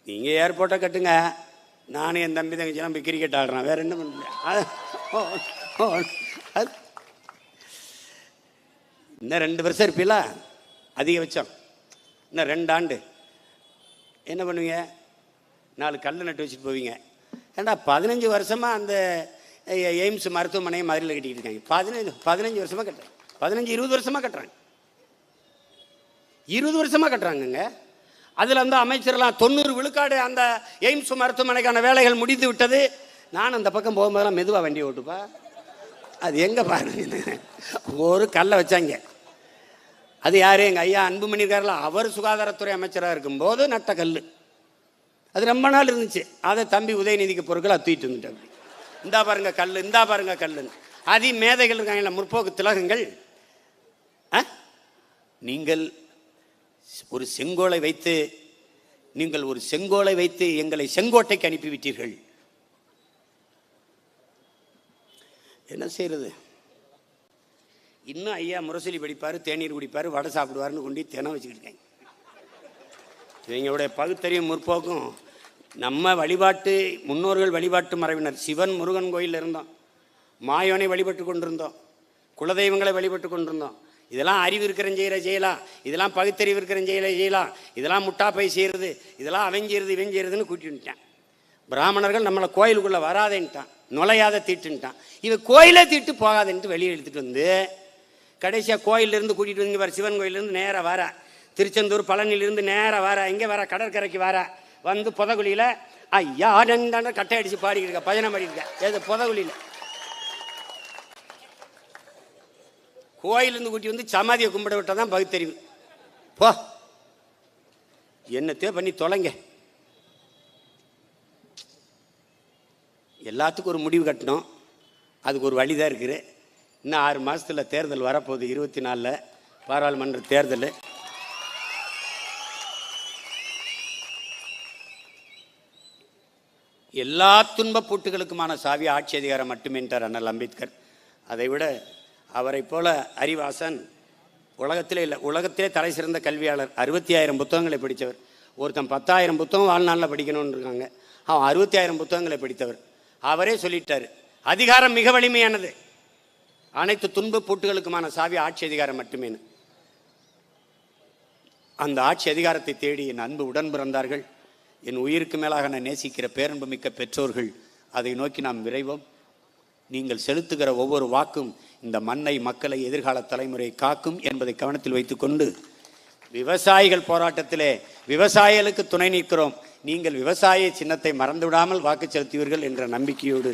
நீங்கள் ஏர்போர்ட்டை கட்டுங்க, நானும் என் தம்பி தங்கச்சியெல்லாம் போய் கிரிக்கெட் ஆடுறேன், வேறு என்ன பண்ண. இன்னும் 2 வருஷம் இருப்பீங்களா அதிகபட்சம், இன்னும் 2 ஆண்டு என்ன பண்ணுவீங்க? 4 கல் நட்டு வச்சுட்டு போவீங்க. ஏன்னா 15 வருஷமாக அந்த எய்ம்ஸ் மருத்துவமனையை மதுரையில் கட்டிக்கிட்டு இருக்காங்க. 15 வருஷமாக கட்டுறாங்க. 15-20 வருஷமாக கட்டுறாங்க. 20 வருஷமாக கட்டுறாங்கங்க. அதில் அந்த அமைச்சர்லாம் 90 விழுக்காடு அந்த எய்ம்ஸ் மருத்துவமனைக்கான வேலைகள் முடிந்து விட்டது. நான் அந்த பக்கம் போகும்போதெல்லாம் மெதுவாக வண்டி ஓட்டுப்பா, அது எங்கே பாருங்க, ஒரு கல்லை வச்சாங்க. அது யார்? எங்கள் ஐயா அன்புமணி இருக்கார்ல, அவர் சுகாதாரத்துறை அமைச்சராக இருக்கும்போது நட்ட கல். அது ரொம்ப நாள் இருந்துச்சு. அதை தம்பி உதயநிதிக்கு பொருட்கள் தூக்கிட்டு வந்துட்டாங்க. இந்தா பாருங்க கல், இந்தா பாருங்க கல்லுன்னு. அதி மேதைகள் இருக்காங்கல்ல, முற்போக்கு திலகங்கள். நீங்கள் ஒரு செங்கோலை வைத்து எங்களை செங்கோட்டைக்கு அனுப்பிவிட்டீர்கள். என்ன செய்யறது? இன்னும் ஐயா முரசொலி படிப்பார், தேநீர் குடிப்பார், வடை சாப்பிடுவார்னு கொண்டு தினம் வச்சுக்கிட்டு இருக்காங்க. இவங்களுடைய பகுத்தறிவும் முற்போக்கும். நம்ம முன்னோர்கள் வழிபாட்டு மரபினர் சிவன் முருகன் கோயிலில் இருந்தோம், மாயோனை வழிபட்டு கொண்டிருந்தோம், குலதெய்வங்களை வழிபட்டு கொண்டிருந்தோம். இதெல்லாம் அறிவு இருக்கிறன்னு செய்யலாம், இதெல்லாம் பகுத்தறிவு இருக்கிறன்னு செய்யலாம், இதெல்லாம் முட்டாப்பை செய்கிறது, இதெல்லாம் அவன் செய்யறதுன்னு கூட்டிட்டான். பிராமணர்கள் நம்மளை கோயிலுக்குள்ளே வராதேன்ட்டான், நுழையாத தீட்டுன்ட்டான். இவன் கோயிலே தீட்டு போகாதுன்ட்டு வெளியே எடுத்துகிட்டு வந்து கடைசியாக கோயிலிருந்து கூட்டிகிட்டு வந்து வர, சிவன் கோயிலிருந்து நேராக வர, திருச்செந்தூர் பழனியிலிருந்து நேராக வர, இங்கே வர, கடற்கரைக்கு வர, வந்து புதகுழியில் ஐயா ரெண்டாண்ட கட்டை அடித்து பாடிக்கிட்டு இருக்க, பஜனை பாடிக்கிட்டு இருக்க. ஏது புதகுழியில் கோயிலிருந்து கூட்டி வந்து சமாதியை கும்பிட விட்டால் தான் பகுத்தறிவு. போ, என்னத்தே பண்ணி தொலைங்க. எல்லாத்துக்கும் ஒரு முடிவு கட்டணும், அதுக்கு ஒரு வழி தான் இருக்குது. இன்னும் 6 மாதத்தில் தேர்தல் வரப்போகுது, 24 பாராளுமன்ற தேர்தல். எல்லா துன்பப் பூட்டுகளுக்குமான சாவி ஆட்சி அதிகாரம் மட்டுமே என்றார் அண்ணல் அம்பேத்கர். அதை விட அவரை போல அறிவாசன் உலகத்திலே இல்லை, உலகத்திலே தலை சிறந்த கல்வியாளர். 60,000 புத்தகங்களை படித்தவர். ஒருத்தன் 10,000 புத்தகம் வாழ்நாளில் படிக்கணும்னு இருக்காங்க, அவன் 60,000 புத்தகங்களை படித்தவர். அவரே சொல்லிட்டார், அதிகாரம் மிக வலிமையானது, அனைத்து துன்ப பூட்டுகளுக்குமான சாவி ஆட்சி அதிகாரம் மட்டுமே. அந்த ஆட்சி அதிகாரத்தை தேடி என் அன்பு உடன் பிறந்தார்கள், என் உயிருக்கு மேலாக நான் நேசிக்கிற பேரன்பு மிக்க பெற்றோர்கள். அதை நோக்கி நாம் விரைவோம். நீங்கள் செலுத்துகிற ஒவ்வொரு வாக்கும் இந்த மண்ணை, மக்களை, எதிர்கால தலைமுறை காக்கும் என்பதை கவனத்தில் வைத்துக்கொண்டு விவசாயிகள் போராட்டத்திலே விவசாயிகளுக்கு துணை நிற்கிறோம். நீங்கள் விவசாய சின்னத்தை மறந்துவிடாமல் வாக்கு செலுத்துவீர்கள் என்ற நம்பிக்கையோடு